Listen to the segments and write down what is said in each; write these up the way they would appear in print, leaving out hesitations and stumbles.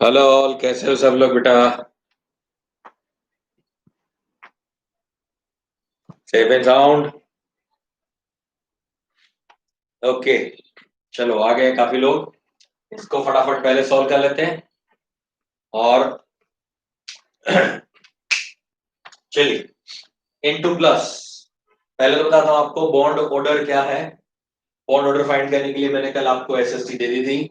Hello all, कैसे हो सब लोग बेटा? Safe and sound. ओके, चलो आ गए काफी लोग। इसको फटाफट पहले सॉल्व कर लेते हैं। और चलिए, इनटू प्लस। पहले तो बताता हूं आपको बॉन्ड ऑर्डर क्या है। बॉन्ड ऑर्डर फाइंड करने के लिए मैंने कल आपको एसएसटी दे दी थी।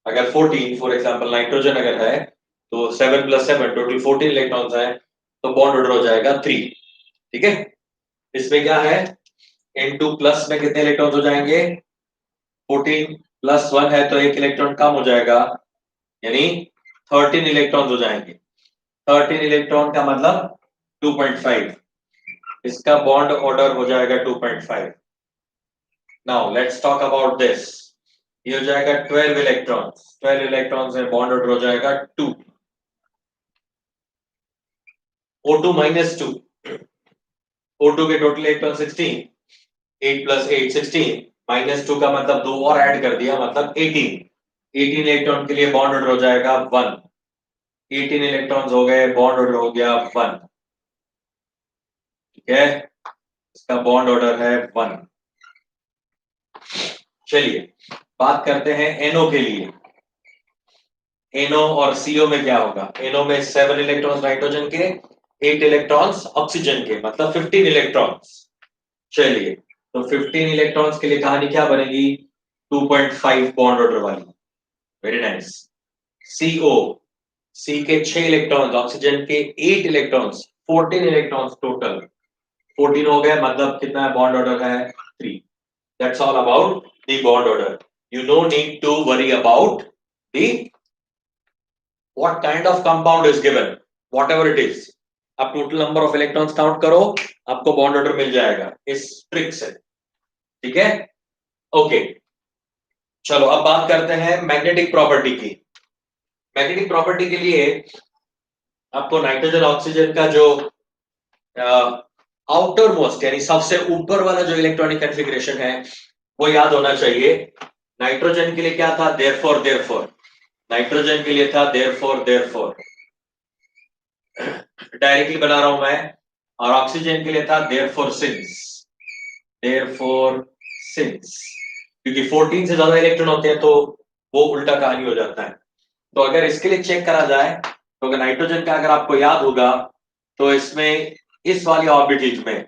अगर 14 फॉर एग्जांपल नाइट्रोजन अगर है तो 7 + 7 टोटल 14 इलेक्ट्रॉन्स है, तो बॉन्ड ऑर्डर हो जाएगा 3। ठीक है, इसमें क्या है, इनटू प्लस में कितने इलेक्ट्रॉन्स हो जाएंगे? 14 + 1 है तो एक इलेक्ट्रॉन कम हो जाएगा, यानी 13 इलेक्ट्रॉन हो जाएंगे। 13 इलेक्ट्रॉन का मतलब 2.5। इसका बॉन्ड ऑर्डर हो जाएगा 2.5। Now let's talk about this. ये हो जाएगा 12 इलेक्ट्रॉन्स। 12 इलेक्ट्रॉन्स में बॉन्ड ऑर्डर हो जाएगा 2। O2 - 2। O2 के टोटल इलेक्ट्रॉन 16। 8 + 8 16, -2 का मतलब 2 और ऐड कर दिया मतलब 18। 18 इलेक्ट्रॉन के लिए बॉन्ड ऑर्डर हो जाएगा 1। 18 इलेक्ट्रॉन्स हो गए, बॉन्ड ऑर्डर हो गया 1। ठीक है, इसका बॉन्ड ऑर्डर है 1। चलिए बात करते हैं NO के लिए। NO और CO में क्या होगा? NO में 7 इलेक्ट्रॉन्स नाइट्रोजन के, 8 इलेक्ट्रॉन्स ऑक्सीजन के, मतलब 15 इलेक्ट्रॉन्स। चलिए, तो 15 इलेक्ट्रॉन्स के लिए कहानी क्या बनेगी? 2.5 बॉन्ड ऑर्डर वाली। Very nice. CO, C के 6 इलेक्ट्रॉन्स, ऑक्सीजन के 8 इलेक्ट्रॉन्स, 14 इलेक्ट्रॉन्स टोटल। 14 हो गए मतलब कितना बॉन्ड ऑर्डर है? 3। That's all about the bond order. You no need to worry about the what kind of compound is given, whatever it is. आप total number of electrons count करो, आपको bond order मिल जाएगा इस trick से। ठीक है, okay. चलो अब बात करते हैं मैग्नेटिक प्रॉपर्टी की। मैग्नेटिक प्रॉपर्टी के लिए आपको नाइट्रोजन ऑक्सीजन का जो आउटर मोस्ट यानी सबसे ऊपर वाला जो इलेक्ट्रॉनिक कॉन्फ़िगरेशन है वो याद होना चाहिए। नाइट्रोजन के लिए क्या था? Therefore therefore. नाइट्रोजन के लिए था देयरफॉर देयरफॉर, डायरेक्टली बना रहा हूं मैं। और ऑक्सीजन के लिए था देयरफॉर सिंस। देयरफॉर सिंस, क्योंकि 14 से ज्यादा इलेक्ट्रॉन होते हैं तो वो उल्टा कहानी हो जाता है। तो अगर इसके लिए चेक करा जाए तो अगर नाइट्रोजन का अगर आपको याद होगा तो इसमें इस वाली ऑर्बिटल्स में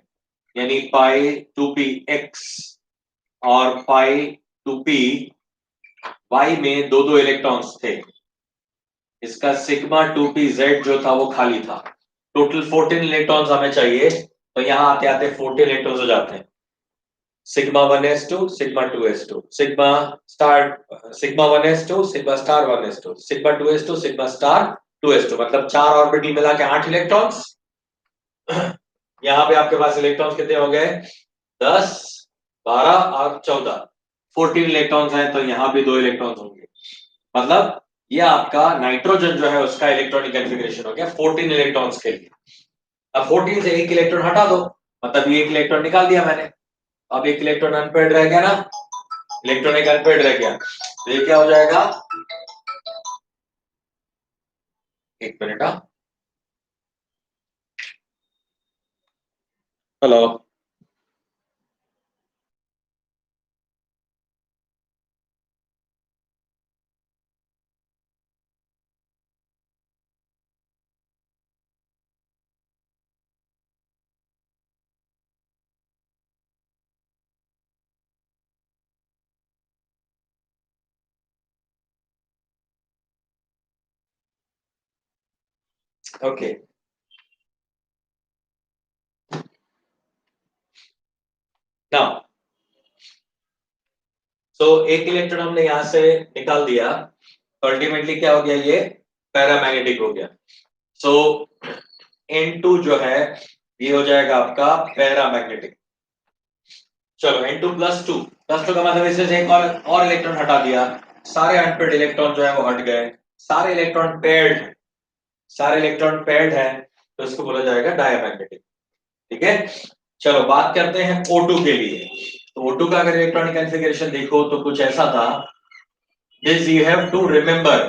यानी π2px और π2p y में दो दो इलेक्ट्रॉन्स थे। इसका σ2pz जो था वो खाली था। टोटल 14 इलेक्ट्रॉन्स हमें चाहिए, तो यहां आते आते 14 इलेक्ट्रॉन्स हो जाते हैं। σ1s2 σ2s2 sigma star, σ1s2 σ*1s2 σ2s2 σ*2s2, मतलब 4 ऑर्बिटल मिला के 8 इलेक्ट्रॉन्स। यहाँ पे आपके पास इलेक्ट्रॉन्स कितने हो गए? 10, 12 और 14। 14 इलेक्ट्रॉन्स हैं तो यहाँ भी 2 इलेक्ट्रॉन्स होंगे। मतलब ये आपका नाइट्रोजन जो है उसका इलेक्ट्रॉनिक कॉन्फ़िगरेशन हो गया 14 इलेक्ट्रॉन्स के लिए। अब 14 से एक इलेक्ट्रॉन हटा दो, मतलब ये एक इलेक्ट्रॉन निकाल दिया मैंने। अब एक इलेक्ट्रॉन अनपेयर्ड रह गया ना, इलेक्ट्रॉन एक अनपेयर्ड रह गया, तो ये क्या हो जाएगा? एक minute. Hello. Okay, now so एक इलेक्ट्रॉन हमने यहां से निकाल दिया, तो अल्टीमेटली क्या हो गया? ये पैरामैग्नेटिक हो गया। सो N2 जो है ये हो जाएगा आपका पैरामैग्नेटिक। चलो N2 + 2, +2 का मतलब इसमें से एक और इलेक्ट्रॉन हटा दिया, सारे अनपेयर्ड इलेक्ट्रॉन जो है वो हट गए। सारे इलेक्ट्रॉन पेयर्ड, सारे इलेक्ट्रॉन पेयर्ड है, तो इसको बोला जाएगा डायमैग्नेटिक। ठीक है, चलो बात करते हैं O2 के लिए। तो O2 का अगर इलेक्ट्रॉनिक कॉन्फ़िगरेशन देखो तो कुछ ऐसा था। This you have to remember,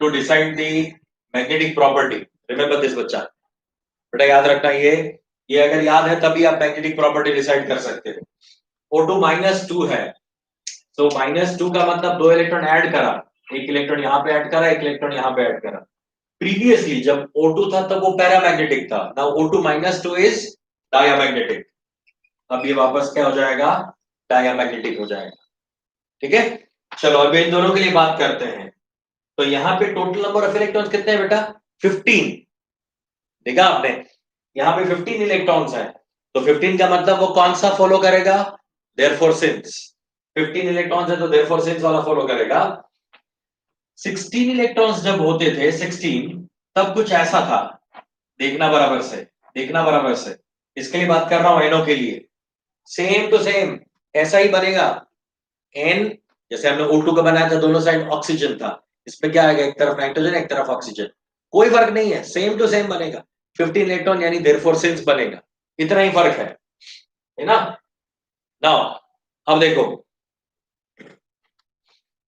to decide the magnetic property. Remember this बच्चा, बेटा याद रखना, ये अगर याद है तभी आप मैग्नेटिक प्रॉपर्टी डिसाइड कर सकते हो। O2 -2 है, तो -2 का मतलब 2 इलेक्ट्रॉन ऐड करा, एक इलेक्ट्रॉन यहां पे ऐड करा, एक इलेक्ट्रॉन यहां पे ऐड करा। प्रीवियसली जब O2 था तब वो पैरामैग्नेटिक था, नाउ O2 -2 इज डायामैग्नेटिक। अब ये वापस क्या हो जाएगा, डायामैग्नेटिक हो जाएगा। ठीक है, चलो अब इन दोनों के लिए बात करते हैं। तो यहाँ पे टोटल नंबर ऑफ इलेक्ट्रॉन्स कितने हैं बेटा, 15। देखा आपने, यहाँ पे 15 इलेक्ट्रॉन्स हैं, तो 15 का मतलब वो कौन सा फॉलो करेगा, देयरफॉर सिंस 15 इलेक्ट्रॉन्स है तो देयरफॉर सिंस वाला फॉलो करेगा। 16 इलेक्ट्रॉन्स जब होते थे, 16 तब कुछ ऐसा था, देखना बराबर से, देखना बराबर से, इसके लिए बात कर रहा हूं एनओ के लिए, सेम टू सेम ऐसा ही बनेगा। एन जैसे हमने O2 का बनाया था, दोनों साइड ऑक्सीजन था, इसमें क्या आएगा, एक तरफ नाइट्रोजन एक तरफ ऑक्सीजन, कोई फर्क नहीं है, सेम टू सेम बनेगा, 15 इलेक्ट्रॉन यानी देयरफॉर सिंस बनेगा, इतना ही फर्क है ना। नाउ अब देखो,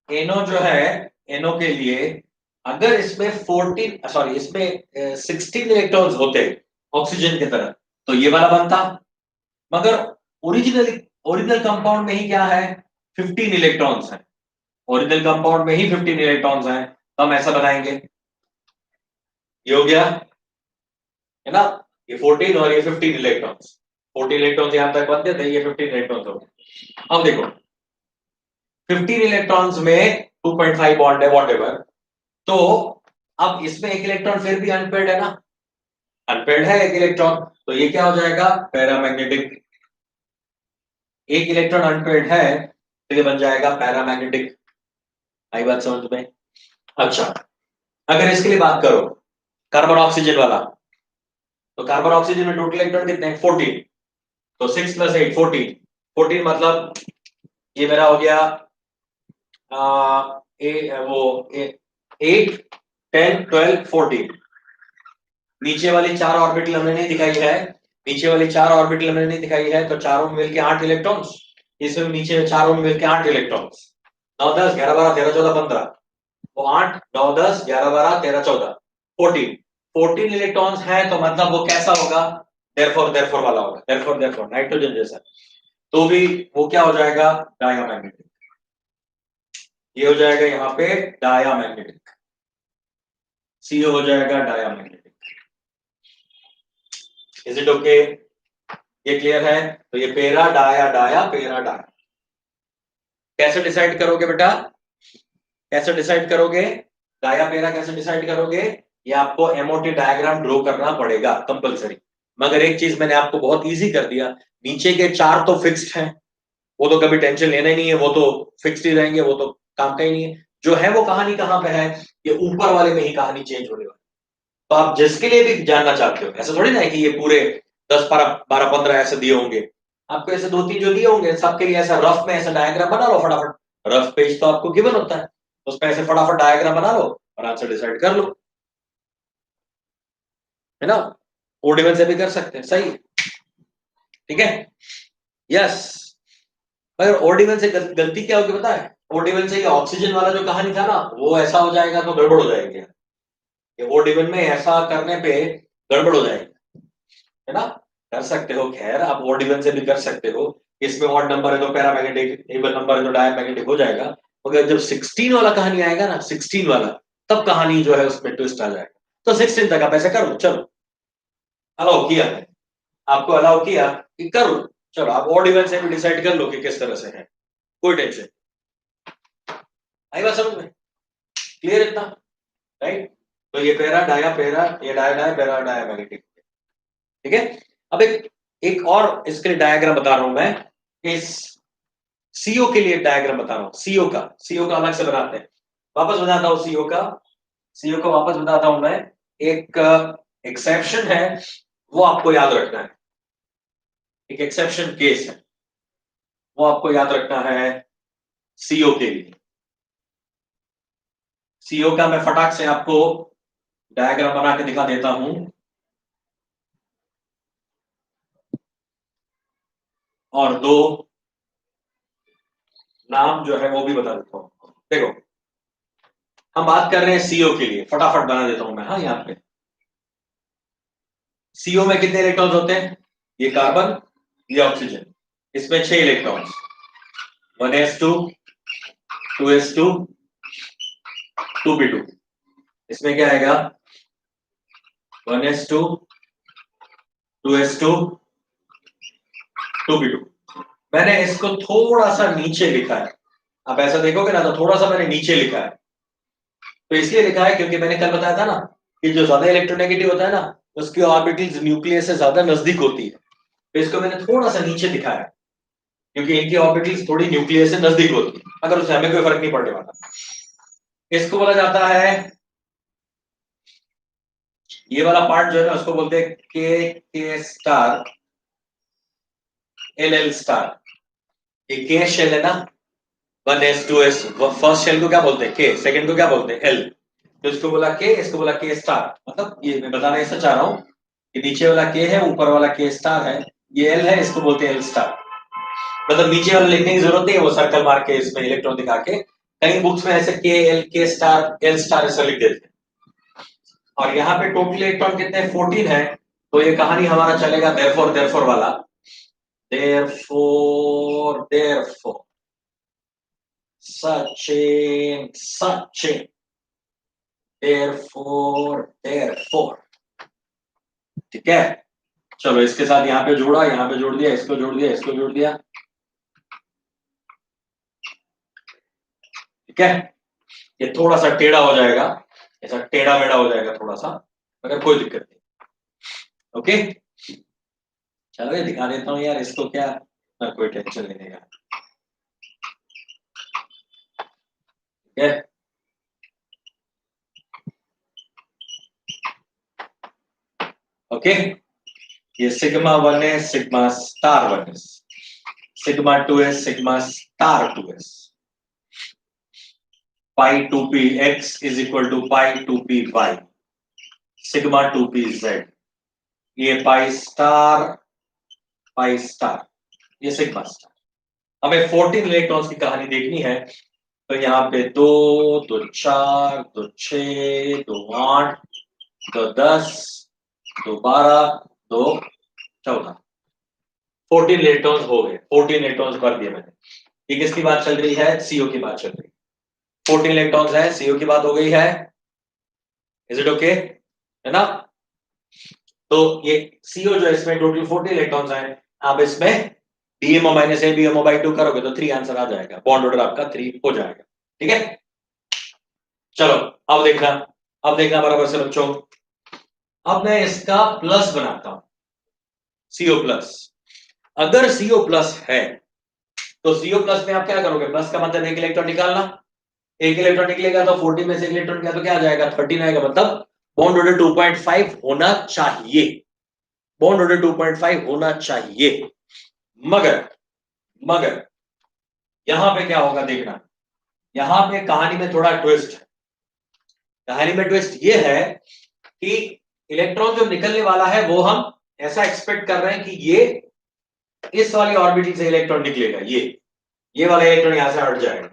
एनो जो है, एनो के लिए अगर इसमें 14 सॉरी इसमें 16 इलेक्ट्रॉन्स होते ऑक्सीजन की तरह तो ये वाला बनता, मगर ओरिजिनल ओरिजिनल कंपाउंड में ही क्या है, 15 इलेक्ट्रॉन्स है, ओरिजिनल कंपाउंड में ही 15 इलेक्ट्रॉन्स हैं, तो हम ऐसा बनाएंगे, ये हो गया है ना, ये 14 और ये 15 इलेक्ट्रॉन्स, 14 इलेक्ट्रॉन्स यहां तक बनते थे, ये 15 इलेक्ट्रॉन्स हो गए। अब देखो 15 इलेक्ट्रॉन्स में 2.5 बॉन्ड है वॉट, तो अब इसमें एक इलेक्ट्रॉन फिर भी अनपेयर्ड है ना, अनपेयर्ड है एक इलेक्ट्रॉन, तो ये क्या हो जाएगा, पैरामैग्नेटिक। एक इलेक्ट्रॉन अनपेयर्ड है तो ये बन जाएगा पैरामैग्नेटिक। आई बात समझ में। अच्छा, अगर इसके लिए बात करो कार्बन ऑक्सीजन वाला, तो कार्बन ऑक्सीजन में टोटल इलेक्ट्रॉन कितने हैं, 14, तो 6 + 8 14, 14 मतलब ये मेरा हो गया आ, ए, वो 8 10 12 14, नीचे वाली 4 ऑर्बिटल हमने नहीं दिखाई है, नीचे वाली 4 ऑर्बिटल हमने नहीं दिखाई है, तो चारों में मिलकर 8 इलेक्ट्रॉन्स, इसमें नीचे चारों में मिलकर 8 इलेक्ट्रॉन्स, 9 10 11 12 13 14 15, वो 8 9 10 11 12 13 14 14, 14 इलेक्ट्रॉन्स है, तो मतलब वो कैसा होगा, देयरफॉर वाला होगा, देयरफॉर नाइट्रोजन जैसा, तो भी वो क्या हो जाएगा, डायामैग्नेटिक, ये हो जाएगा यहाँ पे डायामैग्नेटिक, सीओ हो जाएगा डायामैग्नेटिक। इज इट ओके, ये क्लियर है, तो ये पेरा डाया डाया पेरा डाया, कैसे डिसाइड करोगे बेटा, कैसे डिसाइड करोगे, डाया पेरा कैसे डिसाइड करोगे, ये आपको एमओटी डायग्राम ड्रॉ करना पड़ेगा कंपलसरी, मगर एक चीज मैंने आपको बहुत इजी कर दिया, नीचे के 4 तो फिक्स्ड हैं, वो तो कभी टेंशन लेना ही नहीं है, वो तो फिक्स्ड ही रहेंगे, वो तो काम का ही नहीं है, जो है वो कहानी कहां पे है, ये ऊपर वाले में ही कहानी चेंज होने वाली। तो आप जिसके लिए भी जानना चाहते हो, ऐसा थोड़ी ना है कि ये पूरे 10 12 15 ऐसे दिए होंगे, आपको ऐसे 2 3 जो दिए होंगे सबके लिए ऐसा रफ में ऐसा डायग्राम बना लो फटाफट, रफ पेज तो आपको गिवन होता है, उसमें ऐसे फटाफट डायग्राम बना लो और आंसर डिसाइड कर लो, है ना, ओडिवल से भी कर सकते हैं, सही, ठीक है, यस। अगर ओडिवल से गलती क्या होगी पता है, ओडिवल से ये ऑक्सीजन वाला जो कहानी था ना वो ऐसा हो जाएगा तो गड़बड़ हो जाएगी, ये ओडिवल में ऐसा करने पे गड़बड़ हो जाएगी, है ना, कर सकते हो, खैर आप ऑड इवन से भी कर सकते हो, इसमें ऑड नंबर है तो पैरामैग्नेटिक, इवन नंबर है तो डायमैग्नेटिक हो जाएगा, मगर जब 16 वाला कहानी आएगा ना, 16 वाला, तब कहानी जो है उसमें ट्विस्ट आ जाएगा, तो 16 तक आप ऐसे कर लो, चलो अलाउ किया है, आपको अलाउ किया कि कर लो, चलो आप ऑड इवन से भी डिसाइड कर लो कि किस तरह से है, कोई टेंशन, आई बात समझ में, क्लियर इतना, राइट, तो ये पैरा डाया पेरा, ये डाया डाया पेरा डायमैग्नेटिक, ठीक है। अब एक और इसके लिए डायग्राम बता रहा हूं मैं, इस सीओ के लिए डायग्राम बता रहा हूं, सीओ का अलग से बनाते हैं, वापस बताता हूं सीओ का, सीओ को वापस बताता हूं मैं, एक एक्सेप्शन है वो आपको याद रखना है, एक एक्सेप्शन केस है वो आपको याद रखना है सीओ के लिए, सीओ का मैं फटाक से आपको डायग्राम बना के दिखा देता हूं, और 2 नाम जो है वो भी बता देता हूं, देखो हम बात कर रहे हैं सीओ के लिए, फटाफट बना देता हूं मैं। हाँ, यहाँ पे सीओ में कितने इलेक्ट्रॉन्स होते हैं? ये कार्बन, ये ऑक्सीजन, इसमें 6 इलेक्ट्रॉन्स, 1s2, 2s2, 2p2। इसमें क्या आएगा? 1s2, 2s2, 2p2। मैंने इसको थोड़ा सा नीचे लिखा है, आप ऐसा देखोगे ना तो थोड़ा सा मैंने नीचे लिखा है। तो इसलिए लिखा है क्योंकि मैंने कल बताया था ना कि जो ज्यादा इलेक्ट्रोनेगेटिव होता है ना उसकी ऑर्बिटल्स न्यूक्लियस से ज्यादा नजदीक होती है, तो इसको मैंने थोड़ा सा नीचे दिखाया है क्योंकि इनकी ऑर्बिटल्स थोड़ी न्यूक्लियस से नजदीक होती है, अगर उससे हमें कोई फर्क नहीं पड़ने वाला। इसको बोला जाता है, ये वाला पार्ट जो है ना उसको बोलते हैं के स्टार, एल स्टार। ये के शेल है ना, 1s 2s, फर्स्ट शेल को क्या बोलते हैं? के। सेकंड को क्या बोलते हैं? एल। तो इसको बोला के, इसको बोला के स्टार। मतलब ये मैं बताना ऐसा चाह रहा हूं कि नीचे वाला के है, ऊपर वाला के स्टार है, ये एल है, इसको बोलते हैं एल स्टार। मतलब नीचे वाला लिखने की जरूरत नहीं है, वो सर्कल मार के इसमें इलेक्ट्रॉन दिखा के, कई बुक्स में ऐसे के एल, के स्टार, एल स्टार ऐसा लिख देते हैं। और यहाँ पे टोटल इलेक्ट्रॉन कितने हैं? 14 है। तो ये कहानी हमारा चलेगा देयरफॉर, देयरफॉर वाला। Therefore, therefore, Sachin, Sachin, therefore, therefore. ठीक है, चलो इसके साथ यहाँ पे जोड़ा, यहाँ पे जोड़ दिया, इसको जोड़ दिया, इसको जोड़ दिया। ठीक है, ये थोड़ा सा टेढ़ा हो जाएगा, ऐसा टेढ़ा मेढ़ा हो जाएगा थोड़ा सा, मगर कोई दिक्कत नहीं। ओके, चलो ये दिखा देता हूँ यार इसको, क्या ना, कोई टेंशन लेने का। ठीक है, ओके, ये सिग्मा 1 है, सिग्मा स्टार 1 है, सिग्मा 2 है, सिग्मा स्टार 2 है। Pi 2p x is equal to pi 2p y, sigma 2p z। ये पाई स्टार, पाई स्टार, ये सिग्मा स्टार। हमें 14 इलेक्ट्रॉन्स की कहानी देखनी है, तो यहाँ पे 2, 2 4, 2 6, 2 8, 2 10, 2 12, 2 14, 14 इलेक्ट्रॉन्स हो गए। 14 इलेक्ट्रॉन्स कर दिए मैंने। ये किसकी बात चल रही है? सीओ की बात चल रही है। 14 इलेक्ट्रॉन्स है, सीओ की बात हो गई है। Is it okay? है ना? तो ये सीओ जो है इसमें टोटल 14 इलेक्ट्रॉन्स हैं। आप इसमें DMO minus A BMO by 2 करोगे तो 3 आंसर आ जाएगा, बॉन्ड ऑर्डर आपका 3 हो जाएगा। ठीक है, चलो अब देखना, अब देखना बराबर से बच्चों। अब मैं इसका प्लस बनाता हूं, सीओ प्लस। अगर सीओ प्लस है तो सीओ प्लस में आप क्या करोगे? प्लस का मतलब एक इलेक्ट्रॉन निकालना, एक इलेक्ट्रॉन निकलेगा तो 14 में से एक इलेक्ट्रॉन क्या, तो क्या आ जाएगा? 13 आएगा। मतलब बॉन्ड ऑर्डर 2.5 होना चाहिए, बॉन्ड ऑर्डर 2.5 होना चाहिए। मगर मगर यहां पे क्या होगा देखना, यहां पे कहानी में थोड़ा ट्विस्ट है। कहानी में ट्विस्ट ये है कि इलेक्ट्रॉन जो निकलने वाला है वो हम ऐसा एक्सपेक्ट कर रहे हैं कि ये इस वाली ऑर्बिटल से इलेक्ट्रॉन निकलेगा, ये वाला इलेक्ट्रॉन यहां से हट जाएगा,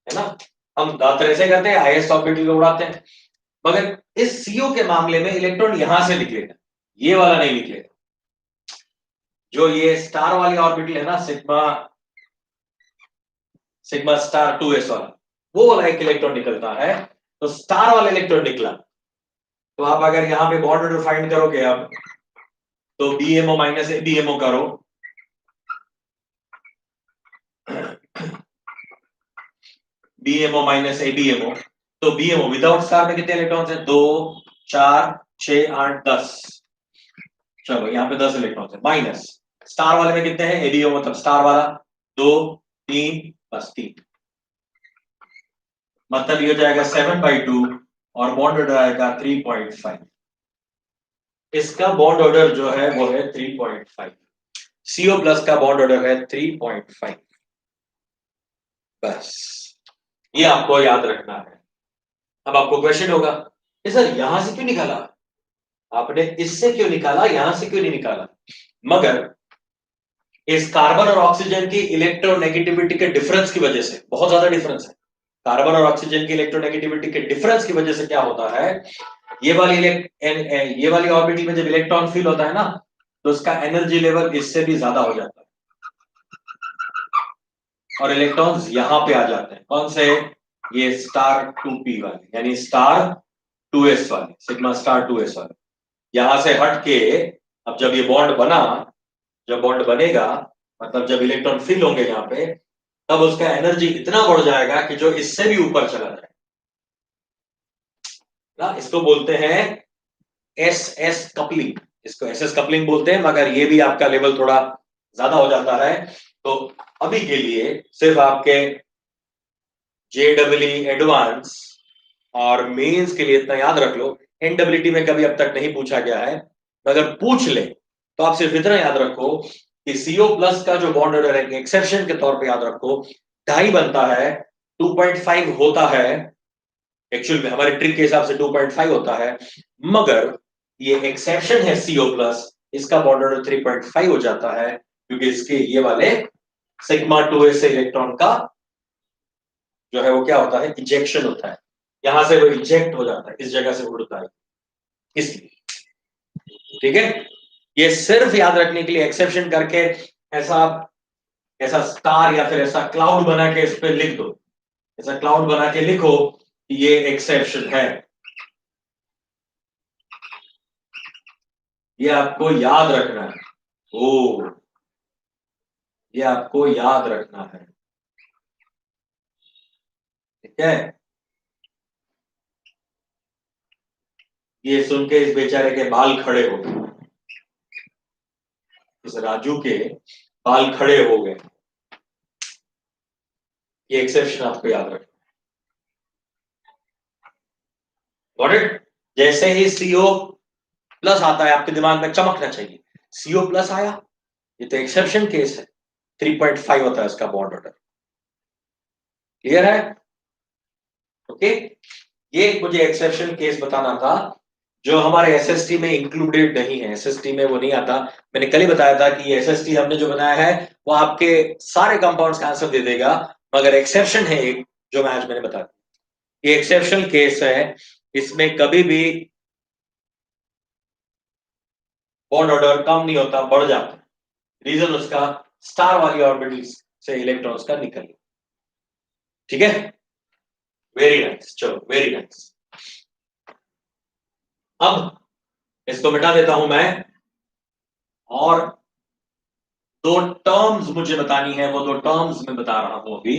है ना? हम तरह से करते हैं, हाईएस्ट ऑर्बिटल को उड़ाते हैं। मगर इस सीओ के मामले में इलेक्ट्रॉन यहां से निकलेगा, ये वाला नहीं निकलेगा। जो ये स्टार वाली ऑर्बिटल है ना, सिग्मा, सिग्मा स्टार 2s वाला, वो वाला एक इलेक्ट्रॉन निकलता है। तो स्टार वाला इलेक्ट्रॉन निकला, तो आप अगर यहां पे बॉन्ड ऑर्डर फाइंड करोगे अब, तो बीएमओ माइनस ए बीएमओ करो, बीएमओ माइनस ए बीएमओ, तो बीएमओ विदाउट स्टार में कितने इलेक्ट्रॉन्स हैं? 2 4 6 8 10। चलो यहाँ पे 10 इलेक्ट्रॉन्स है, माइनस स्टार वाले में कितने हैं? एबीओ मतलब स्टार वाला 2 3, बस 3। मतलब ये हो जाएगा 7/2 और बॉन्ड ऑर्डर आएगा 3.5। इसका बॉन्ड ऑर्डर जो है वो है 3.5। सीओ प्लस का बॉन्ड ऑर्डर है 3.5। बस ये आपको याद रखना है। अब आपको क्वेश्चन होगा सर यहां से क्यों निकाला आपने, इससे क्यों निकाला, यहां से क्यों नहीं निकाला? मगर इस कार्बन और ऑक्सीजन की इलेक्ट्रोनेगेटिविटी के डिफरेंस की वजह से, बहुत ज्यादा डिफरेंस है, कार्बन और ऑक्सीजन की इलेक्ट्रोनेगेटिविटी के डिफरेंस की वजह से क्या होता है, ये वाली ऑर्बिटल में जब इलेक्ट्रॉन फील होता है ना, तो उसका एनर्जी लेवल इससे भी ज्यादा हो जाता है और इलेक्ट्रॉन्स यहां पे आ जाते हैं। कौन से? ये स्टार 2p वाले, यानी स्टार 2s वाले, सिग्मा स्टार 2s वाले। यहां से हट के अब जब ये बॉन्ड बना, जब बॉन्ड बनेगा मतलब जब इलेक्ट्रॉन फिल होंगे यहाँ पे, तब उसका एनर्जी इतना बढ़ जाएगा कि जो इससे भी ऊपर चला जाए ना। इसको बोलते हैं एस एस कपलिंग, इसको एस एस कपलिंग बोलते हैं, मगर ये भी आपका लेवल थोड़ा ज्यादा हो जाता है। तो अभी के लिए सिर्फ आपके जेडब्ल्यू एडवांस और मेंस के लिए इतना याद रख लो। एनडब्ल्यूटी में कभी अब तक नहीं पूछा गया है, अगर पूछ ले तो आप सिर्फ इतना याद रखो कि CO प्लस का जो बॉन्ड ऑर्डर है, एक्सेप्शन के तौर पे याद रखो, 2.5 बनता है, 2.5 होता है एक्चुअल में, हमारे ट्रिक के हिसाब से 2.5 होता है, मगर ये एक्सेप्शन है CO प्लस, इसका बॉन्ड ऑर्डर 3.5 हो जाता है, क्योंकि इसके ये वाले सिग्मा 2s से इलेक्ट्रॉन का जो है वो क्या होता है, इजेक्शन होता है, यहां से वो इजेक्ट हो जाता है, इस जगह से उड़ता है, इसलिए। ठीक है, ये सिर्फ याद रखने के लिए एक्सेप्शन करके ऐसा ऐसा स्टार या फिर ऐसा क्लाउड बना के इस पे लिख दो, ऐसा क्लाउड बना के लिखो कि ये एक्सेप्शन है। ये आपको याद रखना है। ओ, ये आपको याद रखना है। ठीक है, ये सुन के इस बेचारे के बाल खड़े हो गए, इस राजू के बाल खड़े हो गए। ये एक्सेप्शन आपको याद रखना। Got it? जैसे ही CO प्लस आता है आपके दिमाग में चमकना चाहिए, CO प्लस आया, ये तो एक्सेप्शन केस है, 3.5 होता है इसका बॉन्ड ऑर्डर। क्लियर है? ओके, ये मुझे एक्सेप्शन केस बताना था जो हमारे एसएसटी में इंक्लूडेड नहीं है, एसएसटी में वो नहीं आता। मैंने कल ही बताया था कि एसएसटी हमने जो बनाया है वो आपके सारे कंपाउंड्स का आंसर दे देगा, मगर एक्सेप्शन है एक जो मैं आज मैंने बताया, ये एक्सेप्शनल केस है, इसमें कभी भी बॉन्ड ऑर्डर कम नहीं होता, बढ़ जाता है। रीजन उसका स्टार वाली ऑर्बिटल से इलेक्ट्रॉन्स का निकल। ठीक है, वेरी नाइस, चलो वेरी नाइस। अब इसको मिटा देता हूं मैं, और दो टर्म्स मुझे बतानी है, वो दो टर्म्स मैं बता रहा हूं अभी।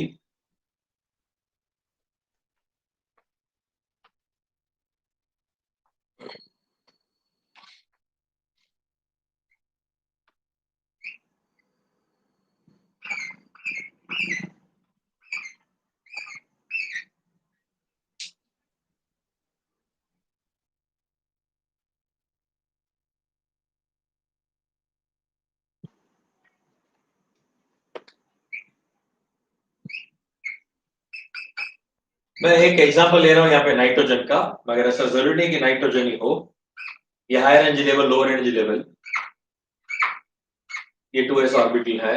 मैं एक एग्जांपल ले रहा हूं यहाँ पे नाइट्रोजन का, मगर ऐसा जरूरी नहीं कि नाइट्रोजन ही हो, ये higher energy level, lower energy level, ये 2s ऑर्बिटल है,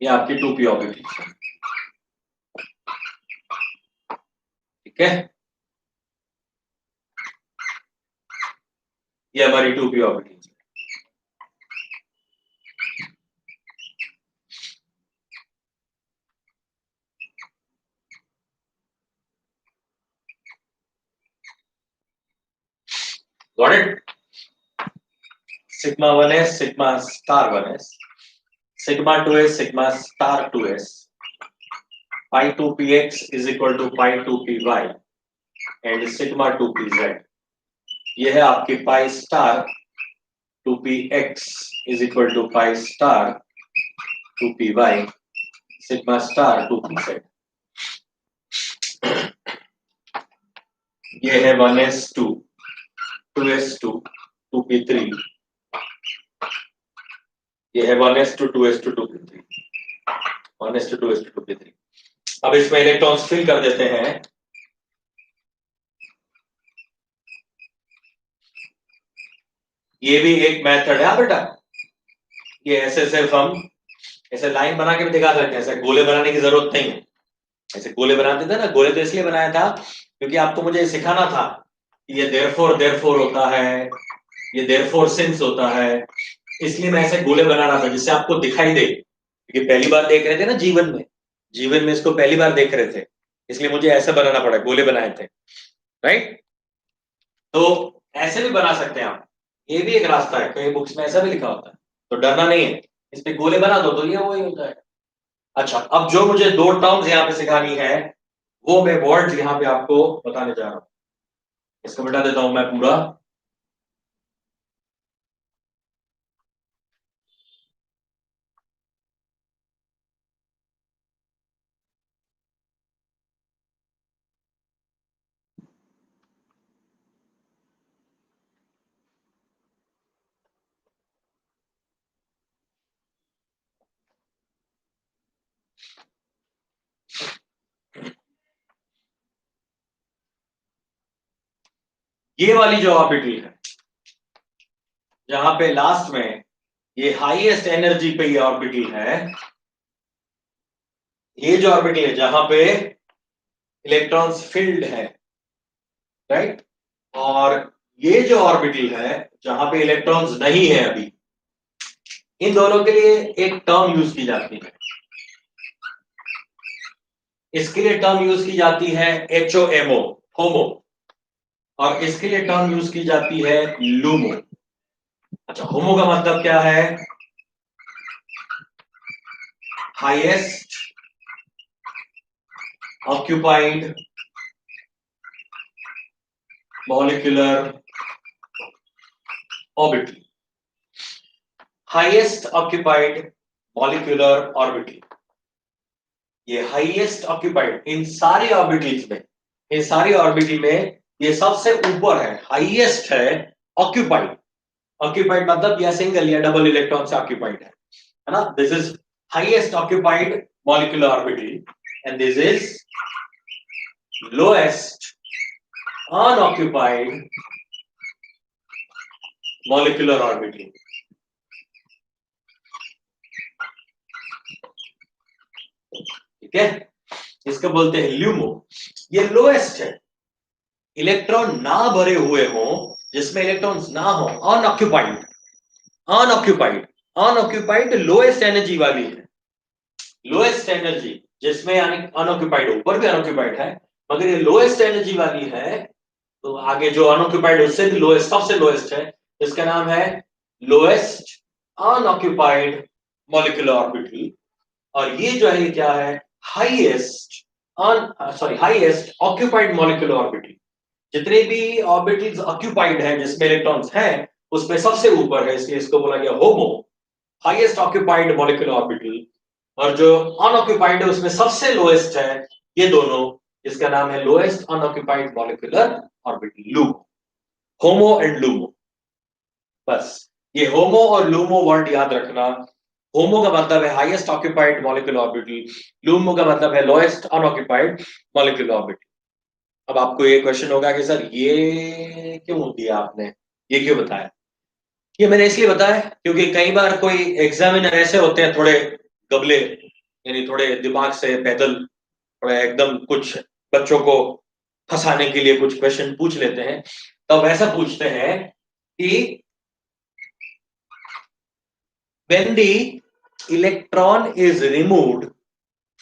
ये आपकी 2p ऑर्बिटल है। ठीक है, ये हमारी 2p orbital. Got it? Sigma 1s, sigma star 1s, sigma 2s, sigma star 2s, pi 2px is equal to pi 2py and sigma 2pz। ये है आपकी pi star 2px is equal to pi star 2py sigma star 2pz। ये है 1s2, 2s2, 2p3, ये है 1s2, 2s2, 2p3, 1s2, 2s2, 2p3। अब इसमें electrons fill कर देते हैं। ये भी एक मेथड है बेटा, ये ऐसे सिर्फ हम ऐसे लाइन बना के भी दिखा सकते हैं, ऐसे गोले बनाने की जरूरत नहीं है। ऐसे गोले बनाते थे ना, गोले तो इसलिए बनाया था क्योंकि आपको मुझे सिखाना था कि ये देयरफॉर होता है, ये देयरफॉर सिंस होता है, इसलिए मैं ऐसे गोले बना रहा था जिससे आपको दिखाई दे, क्योंकि पहली बार देख रहे थे ना जीवन में, जीवन में इसको पहली बार देख रहे थे, इसलिए मुझे ऐसा बनाना पड़ा, गोले बनाए थे। राइट, तो ऐसे भी बना सकते हैं आप, ये भी एक रास्ता है, कई बुक्स में ऐसा भी लिखा होता है, तो डरना नहीं है, इस पे गोले बना दो तो ये वही होता है। अच्छा, अब जो मुझे दो टर्म्स यहाँ पे सिखानी है वो मैं वर्ड्स यहाँ पे आपको बताने जा रहा हूं। इसको मिटा देता हूं मैं पूरा। ये वाली जो ऑर्बिटल है, जहां पे लास्ट में ये हाईएस्ट एनर्जी पे ये ऑर्बिटल है, ये जो ऑर्बिटल है जहां पे इलेक्ट्रॉन्स फील्ड है, राइट, और ये जो ऑर्बिटल है जहां पे इलेक्ट्रॉन्स नहीं है अभी, इन दोनों के लिए एक टर्म यूज की जाती है। इसके लिए टर्म यूज की जाती है HOMO, होमो, और इसके लिए टर्म यूज की जाती है लूमो। अच्छा, होमो का मतलब क्या है? Highest occupied molecular orbital, highest occupied molecular orbital. ये हाईएस्ट ऑक्यूपाइड इन सारी ऑर्बिटल्स में, इन सारी ऑर्बिटल में ये सबसे ऊपर है, हाईएस्ट है ऑक्यूपाइड। ऑक्यूपाइड मतलब या सिंगल या डबल इलेक्ट्रॉन से ऑक्यूपाइड है ना? This is highest occupied molecular orbital and this is lowest unoccupied molecular orbital. ठीक है, इसको बोलते हैं ल्यूमो। ये लोएस्ट है, इलेक्ट्रॉन ना भरे हुए हो, जिसमें इलेक्ट्रॉन्स ना हो, unoccupied, unoccupied, unoccupied lowest energy वाली है, लोएस्ट एनर्जी, जिसमें यानी अनऑक्यूपाइड, ऊपर भी अनऑक्यूपाइड है मगर ये लोएस्ट एनर्जी वाली है। तो आगे जो अनऑक्यूपाइड उससे भी लोएस्ट, सबसे लोएस्ट है, इसका नाम है लोएस्ट अनऑक्यूपाइड मॉलिक्यूलर ऑर्बिटल। और ये जो है ये क्या है? Highest highest occupied molecular orbital. जितने भी ऑर्बिटल्स ऑक्यूपाइड हैं जिसमें इलेक्ट्रॉन्स हैं, उसमें सबसे ऊपर है, इसलिए इसको बोला गया होमो, हाईएस्ट ऑक्यूपाइड मॉलिक्यूलर ऑर्बिटल। और जो अनऑक्यूपाइड है उसमें सबसे लोएस्ट है, ये दोनों, इसका नाम है lowest unoccupied molecular orbital, LUMO, homo and LUMO. बस, ये होमो और लूमो वर्ड याद रखना। होमो का मतलब है highest occupied molecular orbital, LUMO का मतलब है लोएस्ट अनऑक्यूपाइड मॉलिक्यूलर ऑर्बिटल। अब आपको ये क्वेश्चन होगा कि सर ये क्यों दिया आपने, ये क्यों बताया? ये मैंने इसलिए बताया क्योंकि कई बार कोई एग्जामिनर ऐसे होते हैं थोड़े गबले, यानी थोड़े दिमाग से पैदल, थोड़े एकदम कुछ बच्चों को फंसाने के लिए कुछ क्वेश्चन पूछ लेते हैं। तब ऐसा पूछते हैं कि when the electron is removed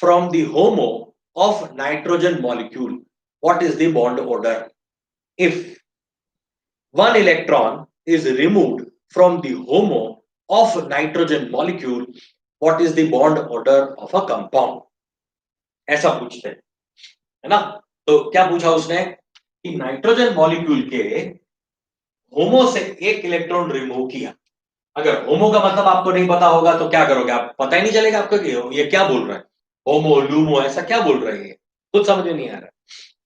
from the HOMO of nitrogen molecule, what is the bond order? If one electron is removed from the HOMO of nitrogen molecule, what is the bond order of a compound? ऐसा पूछते हैं, है ना? तो क्या पूछा उसने कि नाइट्रोजन मॉलिक्यूल के होमो से एक इलेक्ट्रॉन रिमूव किया। अगर होमो का मतलब आपको नहीं पता होगा तो क्या करोगे आप? पता ही नहीं चलेगा आपको कि ये क्या बोल रहा है, होमो लूमो ऐसा क्या बोल रहे हैं, कुछ समझ में नहीं आ रहा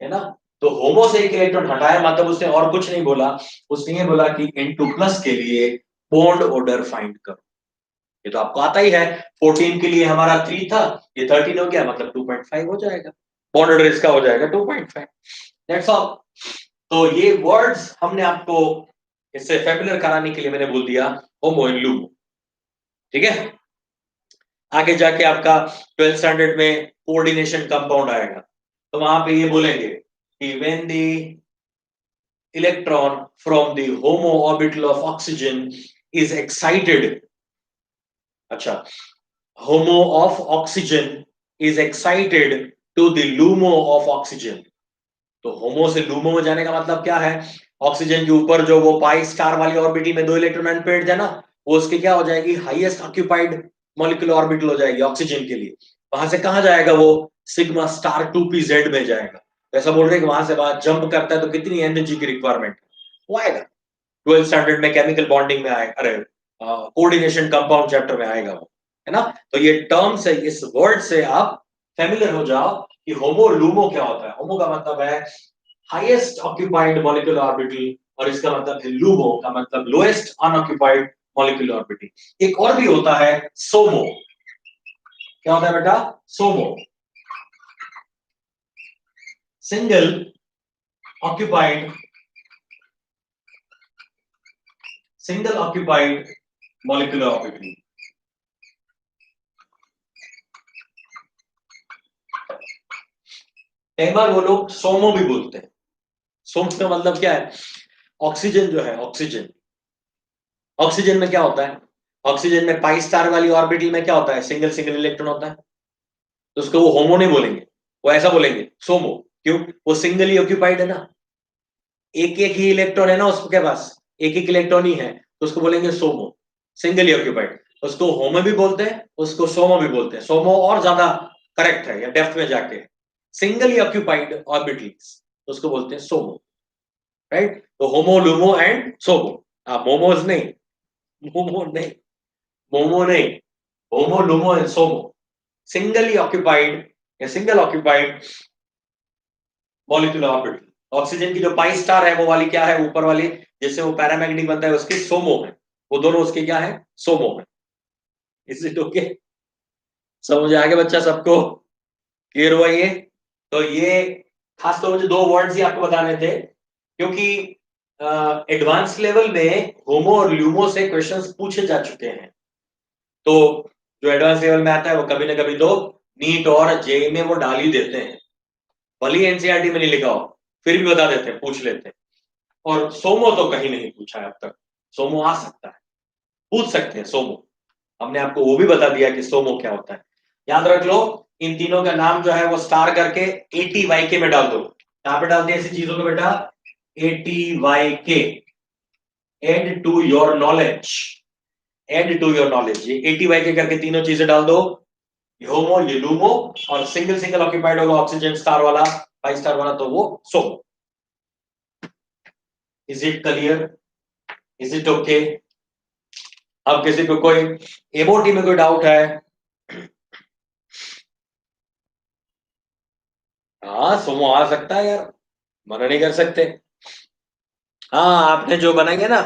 है ना? तो होमो से एक इलेक्ट्रॉन हटाया मतलब उसने और कुछ नहीं बोला, उसने ये बोला कि N2+ के लिए बॉन्ड ऑर्डर फाइंड करो। ये तो आपको आता ही है, 14 के लिए हमारा 3 था, ये 13 हो गया मतलब 2.5 हो जाएगा, बॉन्ड ऑर्डर इसका हो जाएगा 2.5। That's all. तो ये वर्ड्स हमने आपको इससे फैमिलियर कराने के लिए मैंने बोल दिया होमो एंड लूमो। ठीक है, आगे जाके आपका 12th स्टैंडर्ड में कोऑर्डिनेशन कंपाउंड आएगा, तो वहां पे ये बोलेंगे कि when the electron from the HOMO orbital of oxygen is excited, अच्छा, HOMO of oxygen is excited to the LUMO of oxygen. तो होमो से लूमो में जाने का मतलब क्या है, ऑक्सीजन के ऊपर जो वो पाई स्टार वाली ऑर्बिटल में 2 इलेक्ट्रॉन अनपेयर्ड है ना, वो उसके क्या हो जाएगी, हाईएस्ट ऑक्यूपाइड मॉलिक्यूलर ऑर्बिटल हो जाएगी ऑक्सीजन के लिए। वहां से कहां जाएगा वो, सिग्मा स्टार 2p z में जाएगा। तो ऐसा बोल रहे हैं कि वहां से बाहर जंप करता है तो कितनी एनर्जी की रिक्वायरमेंट वो आएगा, 12th स्टैंडर्ड में केमिकल बॉन्डिंग में आएगा, अरे कोऑर्डिनेशन कंपाउंड चैप्टर में आएगा वो, है ना। तो ये टर्म से, इस वर्ड से आप फेमिलियर हो जाओ कि होमो लूमो क्या होता है। होमो का मतलब है हाईएस्ट ऑक्यूपाइड मॉलिक्यूलर ऑर्बिटल, और इसका मतलब है लूमो का मतलब लोएस्ट अनऑक्यूपाइड मॉलिक्यूलर ऑर्बिटल। एक और भी होता है सोमो, क्या होता है बेटा, सोमो, single occupied, single occupied molecular orbital. कई बार वो लोग सोमो भी बोलते हैं। सोमो का मतलब क्या है, ऑक्सीजन जो है, ऑक्सीजन, ऑक्सीजन में क्या होता है, ऑक्सीजन में पाई स्टार वाली ऑर्बिटल में क्या होता है, सिंगल सिंगल इलेक्ट्रॉन होता है। तो उसको वो होमो नहीं बोलेंगे, वो ऐसा बोलेंगे सोमो। क्यों, वो सिंगल ही ऑक्यूपाइड है ना, एक एक ही इलेक्ट्रॉन है ना उसके पास, एक एक इलेक्ट्रॉन ही है, तो उसको बोलेंगे सोमो, सिंगल ही ऑक्यूपाइड। उसको होमो भी बोलते हैं, उसको सोमो भी बोलते हैं। सोमो और ज्यादा करेक्ट है, या डेप्थ में जाके सिंगल ही ऑक्यूपाइड ऑर्बिटल्स, उसको बोलते हैं सोमो, राइट। तो होमो लूमो एंड सोमो, मोमोज नहीं, मोमो नहीं, मोमो नहीं, होमो लूमो एंड सोमो, सिंगली ऑक्यूपाइड या single occupied molecular orbital. Oxygen की जो पाई स्टार है वो वाली क्या है, ऊपर वाली जिससे वो पैरामैग्नेटिक बनता है, उसकी सोमो है, वो दोनों उसके क्या है, सोमो है। इज इट ओके, समझ आ गया बच्चा सबको, क्लियर हुआ ये। तो ये खास तौर से दो वर्ड्स ही आपको बताने थे, क्योंकि एडवांस लेवल में होमो और ल्यूमो से क्वेश्चंस पूछे जा चुके हैं। तो जो एडवांस लेवल में आता है वो कभी ना कभी तो नीट और जेई में वो डाल ही देते हैं, भले ही एनसीईआरटी में नहीं लिखा हो, फिर भी बता देते हैं, पूछ लेते हैं। और सोमो तो कहीं नहीं पूछा है अब तक, सोमो आ सकता है, पूछ सकते हैं सोमो, हमने आपको वो भी बता दिया कि सोमो क्या होता है। याद रख लो, इन तीनों का नाम जो है वो स्टार करके ATYK में डाल दो। कहां पे डालते हैं ऐसी चीजों को बेटा, ATYK, add to your knowledge, add to your knowledge. ये ATYK करके तीनों चीजें डाल दो, होमो, ये लूमो, और सिंगल सिंगल ऑक्यूपाइड होगा ऑक्सीजन स्टार वाला, 5 स्टार वाला, तो वो सोमो। Is it clear, is it okay. अब किसी को कोई एबोटी में कोई डाउट है, हाँ सोमो आ सकता है यार, मना नहीं कर सकते। हाँ आपने जो बनाएंगे ना,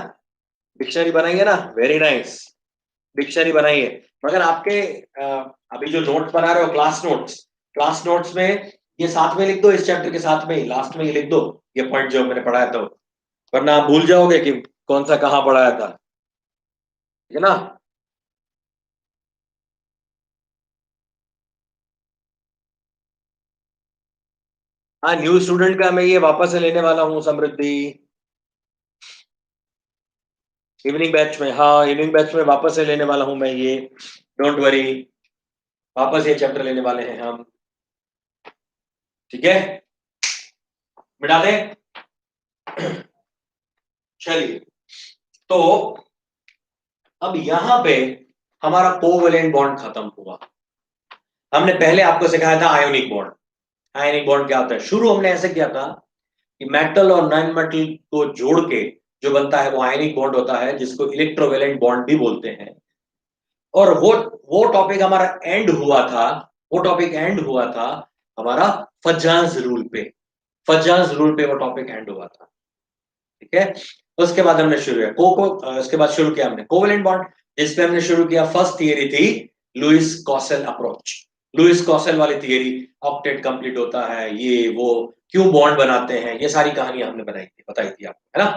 डिक्शनरी बनाएंगे ना, वेरी नाइस, डिक्शनरी बनाइए। मगर आपके अभी जो नोट्स बना रहे हो, क्लास नोट्स, क्लास नोट्स में ये साथ में लिख दो, इस चैप्टर के साथ में ही लास्ट में ये लिख दो, ये पॉइंट जो मैंने पढ़ाया था, वरना आप भूल जाओगे कि कौन सा कहाँ पढ़ाया था, ठीक है ना। हाँ न्यू स्टूडेंट का मैं ये वापस से लेने वाला हूँ समृद्धि, इवनिंग बैच में, हाँ इवनिंग बैच में वापस से लेने वाला हूँ मैं ये, डोंट वरी, वापस ये चैप्टर लेने वाले हैं हम, ठीक है, मिटा दें। चलिए, तो अब यहां पे हमारा कोवेलेंट बॉन्ड खत्म हुआ। हमने पहले आपको सिखाया था आयोनिक बॉन्ड। आयोनिक बॉन्ड क्या होता है, शुरू हमने ऐसे किया था कि मेटल और नॉन मेटल को जोड़ के जो बनता है वो आयनिक बॉन्ड होता है, जिसको इलेक्ट्रोवेलेंट बॉन्ड भी बोलते हैं। और वो टॉपिक हमारा एंड हुआ था, वो टॉपिक एंड हुआ था हमारा फज्जांस रूल पे, फज्जांस रूल पे वो टॉपिक एंड हुआ था, ठीक है। उसके बाद हमने शुरू किया उसके बाद शुरू किया हमने कोवेलेंट बॉन्ड, जिसपे हमने शुरू किया, फर्स्ट थियरी थी लुइस कॉसेल अप्रोच। लुइस कॉसेल वाली थियरी, ऑक्टेट कंप्लीट होता है, ये वो, क्यों बॉन्ड बनाते हैं, ये सारी कहानियां हमने बताई थी आपको, है ना।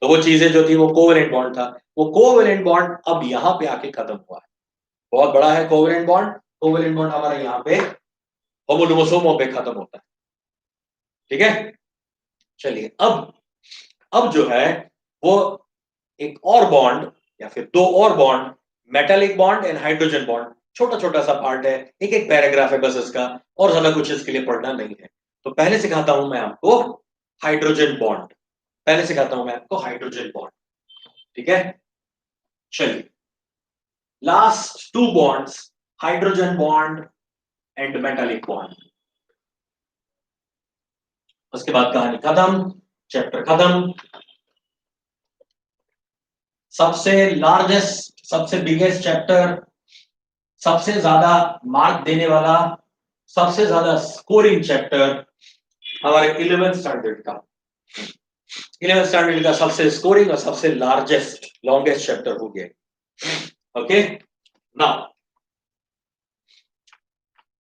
तो वो चीजें जो थी वो कोवेलेंट बॉन्ड था, वो कोवेलेंट बॉन्ड अब यहां पे आके खत्म हुआ है। बहुत बड़ा है कोवेलेंट बॉन्ड, कोवेलेंट बॉन्ड हमारा यहाँ पे होमोलुमोसोमो पे खत्म होता है, ठीक है। चलिए अब जो है वो एक और बॉन्ड या फिर दो और bond, metallic bond and hydrogen bond, छोटा छोटा सा पार्ट है, एक एक पैराग्राफ है बस इसका, और ज्यादा कुछ इसके लिए पढ़ना नहीं है। तो पहले सिखाता हूं मैं आपको हाइड्रोजन बॉन्ड, पहले सिखाता हूं मैं आपको हाइड्रोजन बॉन्ड, ठीक है। चलिए, last two bonds, hydrogen bond and metallic bond, उसके बाद कहानी खत्म, चैप्टर खत्म। सबसे लार्जेस्ट, सबसे बिगेस्ट चैप्टर, सबसे ज्यादा मार्क देने वाला, सबसे ज्यादा स्कोरिंग चैप्टर हमारे 11th स्टैंडर्ड का, 11th स्टैंडर्ड का सबसे स्कोरिंग और सबसे लार्जेस्ट लॉन्गेस्ट चैप्टर हो गया। Okay,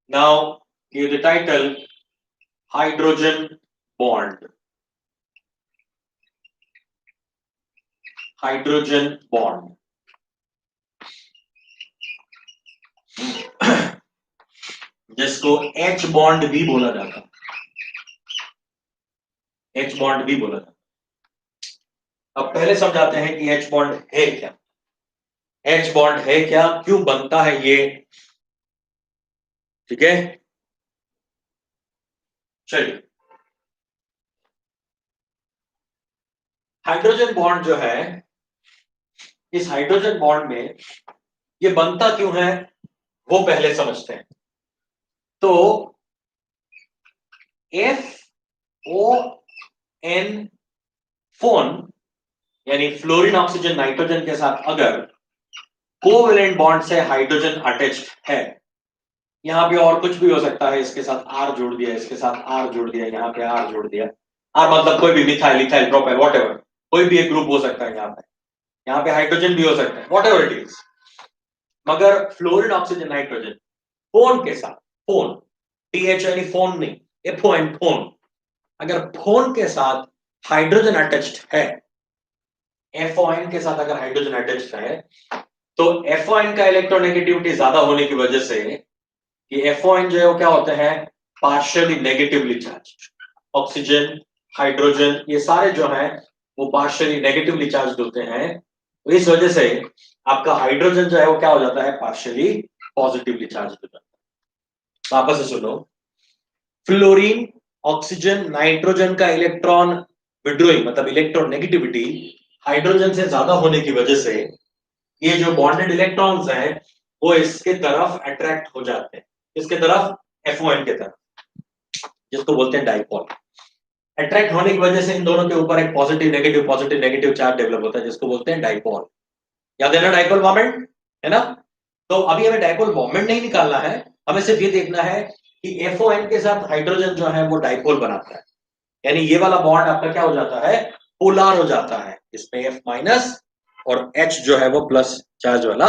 now give the title hydrogen bond, hydrogen bond. जिसको H बॉन्ड भी बोला जाता है, H बॉन्ड भी बोला जाता है। अब पहले समझाते हैं कि H बॉन्ड है क्या, H बॉन्ड है क्या, क्यों बनता है ये, ठीक है। चलिए, हाइड्रोजन बॉन्ड जो है, इस हाइड्रोजन बॉन्ड में ये बनता क्यों है वो पहले समझते हैं। तो FON फोन यानी फ्लोरीन ऑक्सीजन नाइट्रोजन के साथ अगर कोवेलेंट बॉन्ड से हाइड्रोजन अटैच्ड है, यहां पे और कुछ भी हो सकता है, इसके साथ R जोड़ दिया, इसके साथ R जोड़ दिया, यहाँ पे R जोड़ दिया, R मतलब कोई भी मिथाइल, इथाइल, प्रोपाइल, व्हाटएवर, कोई भी एक ग्रुप हो सकता है, यहाँ पे हाइड्रोजन भी हो सकता है, व्हाटएवर इट इज। मगर फ्लोरीन ऑक्सीजन नाइट्रोजन फोन के साथ, फोन TH यानी फोन नहीं, FON फोन, अगर फोन के साथ हाइड्रोजन अटैच्ड है, FON के साथ अगर हाइड्रोजन अटैच्ड है, तो FON का इलेक्ट्रोनेगेटिविटी ज्यादा होने की वजह से ये FON जो है वो क्या होते हैं, partially negatively charge. Oxygen, hydrogen, ये सारे जो हैं वो पार्शियली नेगेटिवली चार्ज होते हैं, तो इस वजह से आपका हाइड्रोजन जो है वो क्या हो जाता है, पार्शियली पॉजिटिवली चार्ज हो जाता है। वापस से सुनो, फ्लोरीन ऑक्सीजन नाइट्रोजन का इलेक्ट्रॉन विड्रॉइंग मतलब इलेक्ट्रोनेगेटिविटी हाइड्रोजन से ज्यादा होने की वजह से ये जो बॉन्डेड इलेक्ट्रॉन्स हैं वो इसके तरफ अट्रैक्ट हो जाते हैं, इसके तरफ, FON के तरफ, जिसको बोलते हैं डाइपोल। अट्रैक्ट होने की वजह से इन दोनों के ऊपर एक पॉजिटिव नेगेटिव चार्ज डेवलप होता है, जिसको बोलते हैं डाइपोल। याद है ना डाइपोल मोमेंट, है ना। तो अभी हमें डाइपोल मोमेंट नहीं निकालना है, हमें सिर्फ ये देखना है कि FON के साथ हाइड्रोजन जो है वो डाइपोल बनाता है, यानी ये वाला बॉन्ड आपका क्या हो जाता है, पोलर हो जाता है, इसमें F माइनस और H जो है वो प्लस चार्ज वाला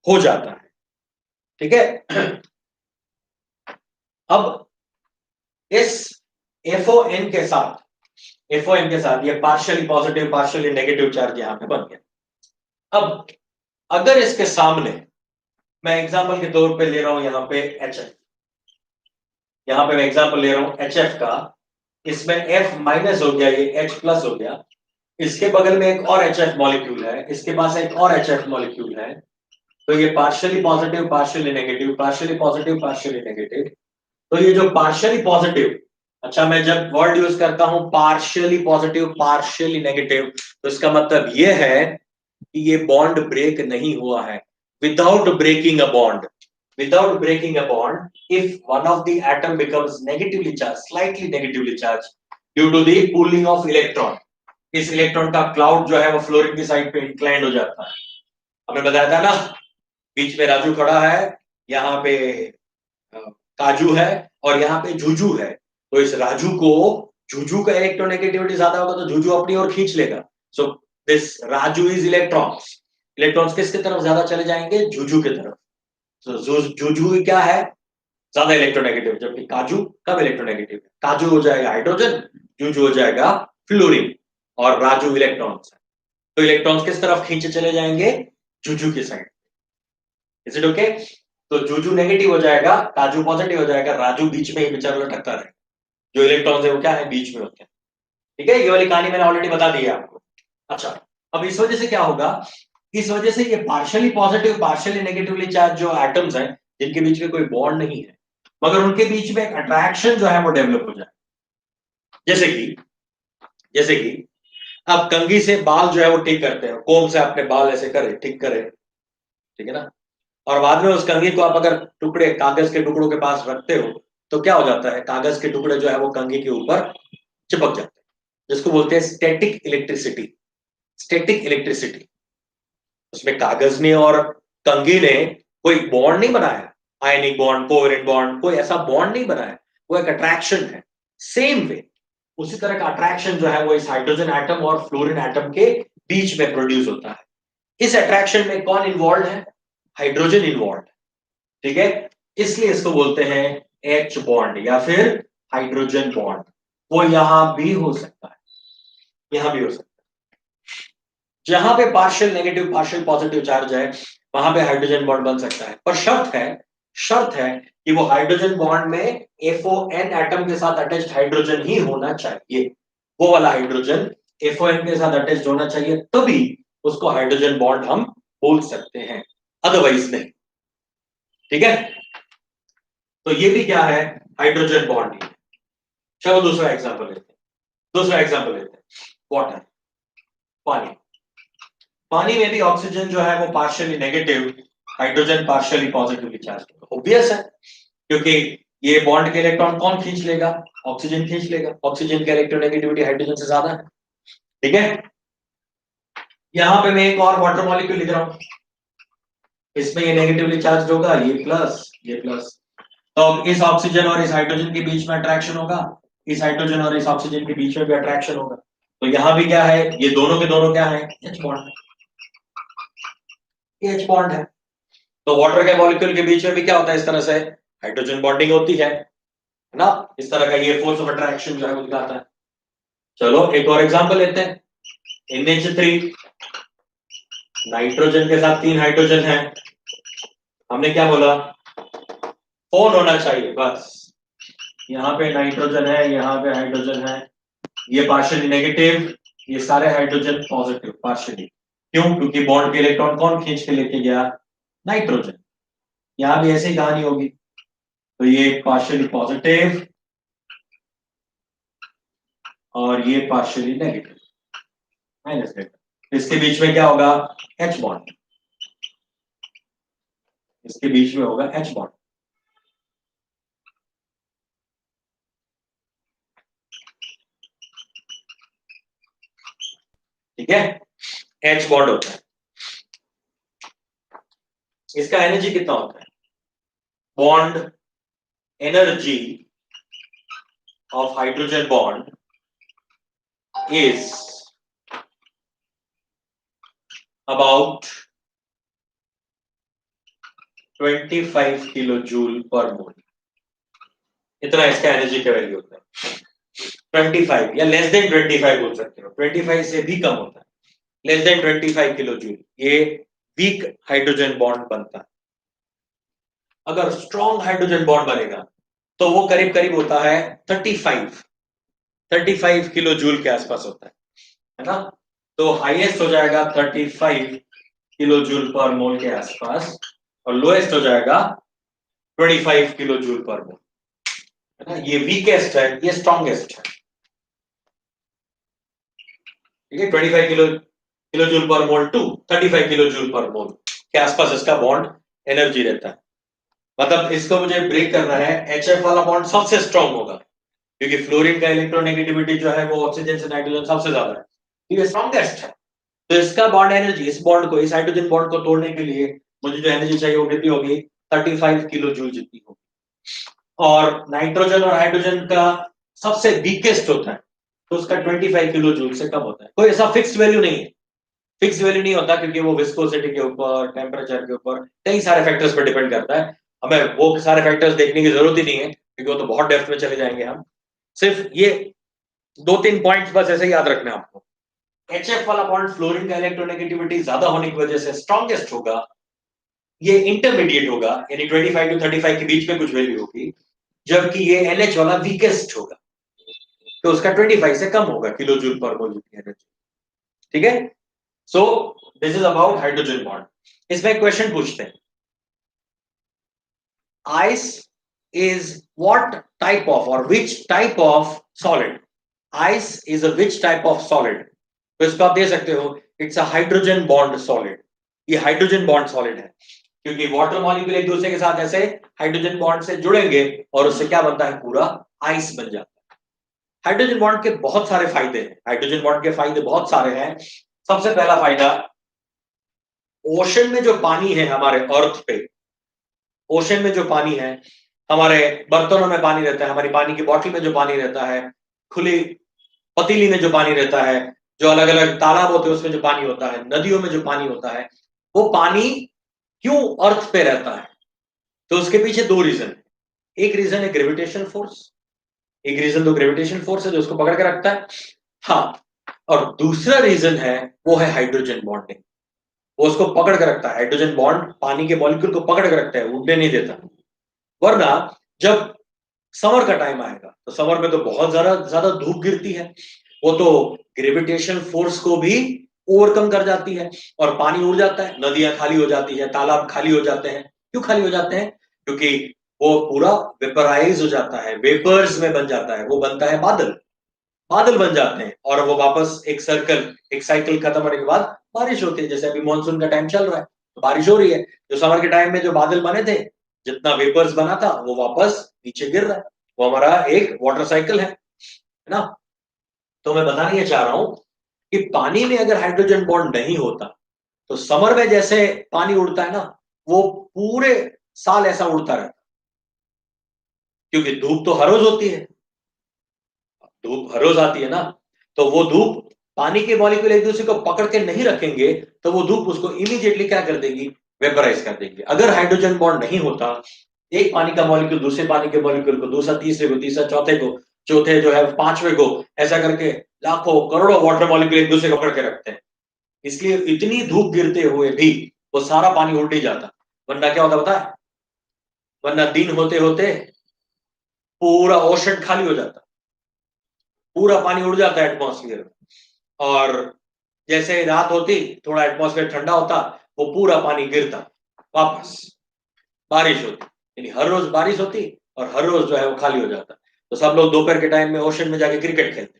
हो जाता है, ठीक है। अब इस FON के साथ, FON के साथ ये partially positive partially negative charge यहां पे बन गया। अब अगर इसके सामने मैं एग्जांपल के तौर पे ले रहा हूं यहां पे HF, यहां पे मैं एग्जांपल ले रहा हूं HF का, इसमें F माइनस हो गया, ये H प्लस हो गया, इसके बगल में एक और HF मॉलिक्यूल है, इसके पास एक और HF मॉलिक्यूल है, तो ये partially positive partially negative, partially positive partially negative. तो ये जो पार्शियली पॉजिटिव, अच्छा मैं जब वर्ड यूज करता हूं पार्शियली पॉजिटिव पार्शियली नेगेटिव, तो इसका मतलब ये है कि ये बॉन्ड ब्रेक नहीं हुआ है, without breaking a bond, without breaking a bond, if one of the atom becomes negatively charged, slightly negatively charged due to the pulling of electron, इस इलेक्ट्रॉन का क्लाउड जो है वो फ्लोरीन की साइड पे इंक्लाइंड हो जाता है। हमने बताया था ना, बीच में राजू खड़ा है, यहाँ पे काजू है और यहाँ पे जूजू है, तो इस राजू को, जूजू का इलेक्ट्रोनेगेटिविटी ज्यादा होगा तो जूजू अपनी ओर खींच लेगा, so this Raju is electrons, electrons किसकी तरफ ज्यादा चले जाएंगे, जूजू की तरफ। तो जूजू क्या है, ज्यादा इलेक्ट्रोनेगेटिव, जबकि काजू कम इलेक्ट्रोनेगेटिव है। काजू हो जाएगा हाइड्रोजन, जूजू हो जाएगा फ्लोरीन, और राजू इलेक्ट्रॉन्स है, तो इलेक्ट्रॉन्स किस तरफ खींचे चले जाएंगे, जूजू की साइड। Is it okay? तो जूजू नेगेटिव हो जाएगा, काजू पॉजिटिव हो जाएगा, राजू बीच में ही बेचारा लटकता रहे। जो इलेक्ट्रॉन्स है वो क्या है, बीच में होते हैं। ठीक है, ये वाली कहानी मैंने ऑलरेडी बता दी है आपको। अच्छा, अब इस वजह से क्या होगा, इस वजह से ये partially positive partially negatively charge जो एटम्स हैं, जिनके बीच में कोई बॉन्ड नहीं है, मगर उनके बीच में एक अट्रैक्शन जो है वो डेवलप हो जाए। जैसे कि अब कंघी से बाल जो है वो ठीक करते हैं, कोम से अपने बाल ऐसे करे, ठीक करे, ठीक है ना, और बाद में उस कंघी को आप अगर टुकड़े कागज के टुकड़ों के पास रखते हो तो क्या हो जाता है, कागज के टुकड़े जो है वो कंघी के ऊपर चिपक जाते हैं, जिसको बोलते हैं स्टैटिक इलेक्ट्रिसिटी। स्टैटिक इलेक्ट्रिसिटी, उसमें कागज ने और कंघी ने कोई बॉन्ड नहीं बनाया, आयनिक बॉन्ड, कोवेलेंट बॉन्ड, कोई ऐसा बॉन्ड नहीं बनाया, वो एक अट्रैक्शन है। सेम वे, उसी तरह का अट्रैक्शन जो है वो इस हाइड्रोजन एटम और फ्लोरीन एटम के बीच में प्रोड्यूस होता है। इस अट्रैक्शन में कौन इन्वॉल्व है, हाइड्रोजन इन्वॉल्व है। ठीक है, इसलिए इसको बोलते हैं एच बॉन्ड या फिर हाइड्रोजन बॉन्ड। वो यहां भी हो सकता है, यहां भी हो सकता है। जहां पे partial negative partial positive charge है वहां पे हाइड्रोजन बॉन्ड बन सकता है, पर शर्त है कि वो हाइड्रोजन बॉन्ड में FON एटम के साथ अटैच्ड हाइड्रोजन ही होना चाहिए। वो वाला हाइड्रोजन FON के साथ अटैच्ड होना चाहिए, तभी उसको हाइड्रोजन बॉन्ड हम बोल सकते हैं, अदरवाइज नहीं। ठीक है, तो ये भी क्या है, हाइड्रोजन बॉन्ड ही है। चलो दूसरा एग्जांपल लेते हैं वाटर, पानी। पानी में भी ऑक्सीजन जो है वो partially negative, hydrogen partially positively charge. Obvious है, क्योंकि ये बॉन्ड के इलेक्ट्रॉन कौन खींच लेगा, ऑक्सीजन खींच लेगा। ऑक्सीजन की इलेक्ट्रोनेगेटिविटी हाइड्रोजन से ज्यादा है। ठीक है, यहां पे मैं एक और वाटर मॉलिक्यूल लिख रहा हूं, इसमें ये नेगेटिवली चार्ज होगा, ये प्लस। तो अब इस ऑक्सीजन और इस हाइड्रोजन के बीच में अट्रैक्शन होगा, इस हाइड्रोजन और इस ऑक्सीजन के बीच में भी अट्रैक्शन होगा। तो यहां भी क्या है, ये दोनों के दोनों क्या है, एच बॉन्ड, ये एच बॉन्ड है। तो वाटर के मॉलिक्यूल के बीच में भी क्या होता है, इस तरह से हाइड्रोजन बॉन्डिंग होती है ना, इस तरह का ये फोर्स ऑफ अट्रैक्शन जो है वो दिखाता है। चलो एक और एग्जांपल लेते हैं, NH3, नाइट्रोजन के साथ 3 हाइड्रोजन है। हमने क्या बोला, फोन होना चाहिए बस। यहाँ पे नाइट्रोजन है, यहाँ पे हाइड्रोजन है, ये पार्शियली नेगेटिव, ये सारे हाइड्रोजन पॉजिटिव पार्शियली। क्यों, क्योंकि बॉन्ड के इलेक्ट्रॉन कौन खींच के लेके गया, नाइट्रोजन। यहाँ भी ऐसी कहानी होगी, तो ये पार्शियली पॉजिटिव और ये पार्शियली नेगेटिव, माइनस नेगेटिव। इसके बीच में क्या होगा, एच बॉन्ड, इसके बीच में होगा एच बॉन्ड। ठीक है, एच बॉन्ड होता है। इसका एनर्जी कितना होता है, bond energy of hydrogen bond is about 25 kilo joule per mole. इतना इसका एनर्जी का वैल्यू होता है, 25 या लेस देन 25 बोल सकते हो, 25 से भी कम होता है, लेस देन 25 किलो जूल ये वीक हाइड्रोजन बॉन्ड बनता है। अगर स्ट्रॉन्ग हाइड्रोजन बॉन्ड बनेगा तो वो करीब करीब होता है 35 किलो जूल के आसपास होता है ना। तो हाईएस्ट हो जाएगा 35 किलो जूल पर मोल के आसपास, और लोएस्ट हो जाएगा 25 किलो जूल पर मोल, है ना। ये वीकेस्ट है, ये स्ट्रॉन्गेस्ट है। ठीक है, 25 kilo joule per mole to 35 kilo joule per मोल के आसपास इसका बॉन्ड एनर्जी रहता है। मतलब इसको मुझे ब्रेक करना है, HF वाला बॉन्ड सबसे स्ट्रॉन्ग होगा, क्योंकि फ्लोरीन का इलेक्ट्रोनेगेटिविटी जो है वो ऑक्सीजन से नाइट्रोजन सबसे ज्यादा है, ये स्ट्रॉन्गेस्ट है। तो इसका बॉन्ड एनर्जी, इस बॉन्ड को, इस हाइड्रोजन बॉन्ड को तोड़ने के लिए मुझे जो एनर्जी चाहिए वो कितनी होगी, 35 किलो जूल जितनी होगी। और नाइट्रोजन और हाइड्रोजन का सबसे वीकेस्ट होता है, तो उसका 25 किलो जूल से कम होता है। कोई ऐसा फिक्स्ड वैल्यू नहीं है, फिक्स वैल्यू नहीं होता, क्योंकि वो विस्कोसिटी के ऊपर, टेम्परेचर के ऊपर, कई सारे फैक्टर्स पर डिपेंड करता है। हमें वो सारे फैक्टर्स देखने की जरूरत ही नहीं है, क्योंकि वो तो बहुत डेप्थ में चले जाएंगे हम। सिर्फ ये 2-3 पॉइंट्स बस ऐसे याद रखना है आपको। HF वाला बॉन्ड फ्लोरीन का इलेक्ट्रोनेगेटिविटी ज्यादा होने की वजह से स्ट्रॉन्गेस्ट होगा, ये इंटरमीडिएट होगा, यानी 25 to 35 के बीच में कुछ वैल्यू होगी, जबकि ये NH वाला वीकेस्ट होगा, तो उसका 25 से कम होगा किलो जूल पर मोल की एनर्जी। ठीक है, so this is about hydrogen bond. इसमें एक क्वेश्चन पूछते हैं, ice is what type of और which type of solid? Ice is a which type of solid? तो इसको आप दे सकते हो, it's a hydrogen bond solid. ये हाइड्रोजन बॉन्ड सॉलिड है, क्योंकि वाटर मॉलिक्यूल एक दूसरे के साथ ऐसे हाइड्रोजन बॉन्ड से जुड़ेंगे और उससे क्या बनता है, पूरा आइस बन जाता है। हाइड्रोजन बॉन्ड के बहुत सारे फायदे हैं, हाइड्रोजन बॉन्ड के फायदे बहुत सारे हैं। सबसे पहला फायदा, ओशन में जो पानी है हमारे अर्थ पे, ओशन में जो पानी है, हमारे बर्तनों में पानी रहता है, हमारी पानी की बोतल में जो पानी रहता है, खुली पतीली में जो पानी रहता है, जो अलग अलग तालाब होते हैं उसमें जो पानी होता है, नदियों में जो पानी होता है, वो पानी क्यों अर्थ पे रहता है? तो उसके पीछे दो रीजन है। एक रीजन है ग्रेविटेशन फोर्स, एक रीजन तो ग्रेविटेशन फोर्स है जो उसको पकड़ के रखता है, हाँ, और दूसरा रीजन है वो है हाइड्रोजन बॉन्डिंग। वो उसको पकड़ के रखता है, हाइड्रोजन बॉन्ड पानी के मॉलिक्यूल को पकड़ के रखता है, उड़ने नहीं देता। वरना जब समर का टाइम आएगा तो समर में तो बहुत ज्यादा ज्यादा धूप गिरती है, वो तो ग्रेविटेशन फोर्स को भी ओवरकम कर जाती है और पानी उड़ जाता है, नदियां खाली हो जाती है, तालाब खाली हो जाते हैं। क्यों खाली हो जाते हैं? क्योंकि वो पूरा वेपराइज हो जाता है, वेपर्स में बन जाता है, वो बनता है बादल, बादल बन जाते हैं और वो वापस एक सर्कल, एक साइकिल खत्म होने के बाद बारिश होती है। जैसे अभी मानसून का टाइम चल रहा है तो बारिश हो रही है, जो समर के टाइम में जो बादल बने थे, जितना वेपर्स बना था वो वापस नीचे गिर रहा है, वो हमारा एक वाटर साइकिल है ना। तो मैं बताना ये चाह रहा हूं कि पानी में अगर हाइड्रोजन बॉन्ड नहीं होता तो समर में जैसे पानी उड़ता है ना, वो पूरे साल ऐसा उड़ता रहता, क्योंकि धूप तो हर रोज होती है, धूप हर रोज आती है ना, तो वो धूप पानी के मॉलिक्यूल एक दूसरे को पकड़ के नहीं रखेंगे, तो वो धूप उसको इमीडिएटली क्या कर देगी, वेपराइज कर देगी। अगर हाइड्रोजन बॉन्ड नहीं होता, एक पानी का मॉलिक्यूल दूसरे पानी के मॉलिक्यूल को, दूसरा तीसरे को, तीसरा चौथे को, चौथे जो है पांचवे को, ऐसा करके लाखों करोड़ों वाटर मॉलिक्यूल एक दूसरे को पकड़ के रखते हैं। इसलिए इतनी धूप गिरते हुए भी वो सारा पानी उड़ नहीं जाता, वरना क्या होता पता है, वरना दिन होते होते पूरा ओशन खाली हो जाता, पूरा पानी उड़ जाता है एटमॉस्फेयर में, और जैसे रात होती, थोड़ा एटमॉस्फेयर ठंडा होता, वो पूरा पानी गिरता वापस, बारिश होती, यानी हर रोज बारिश होती और हर रोज जो है वो खाली हो जाता। तो सब लोग दोपहर के टाइम में ओशन में जाके क्रिकेट खेलते,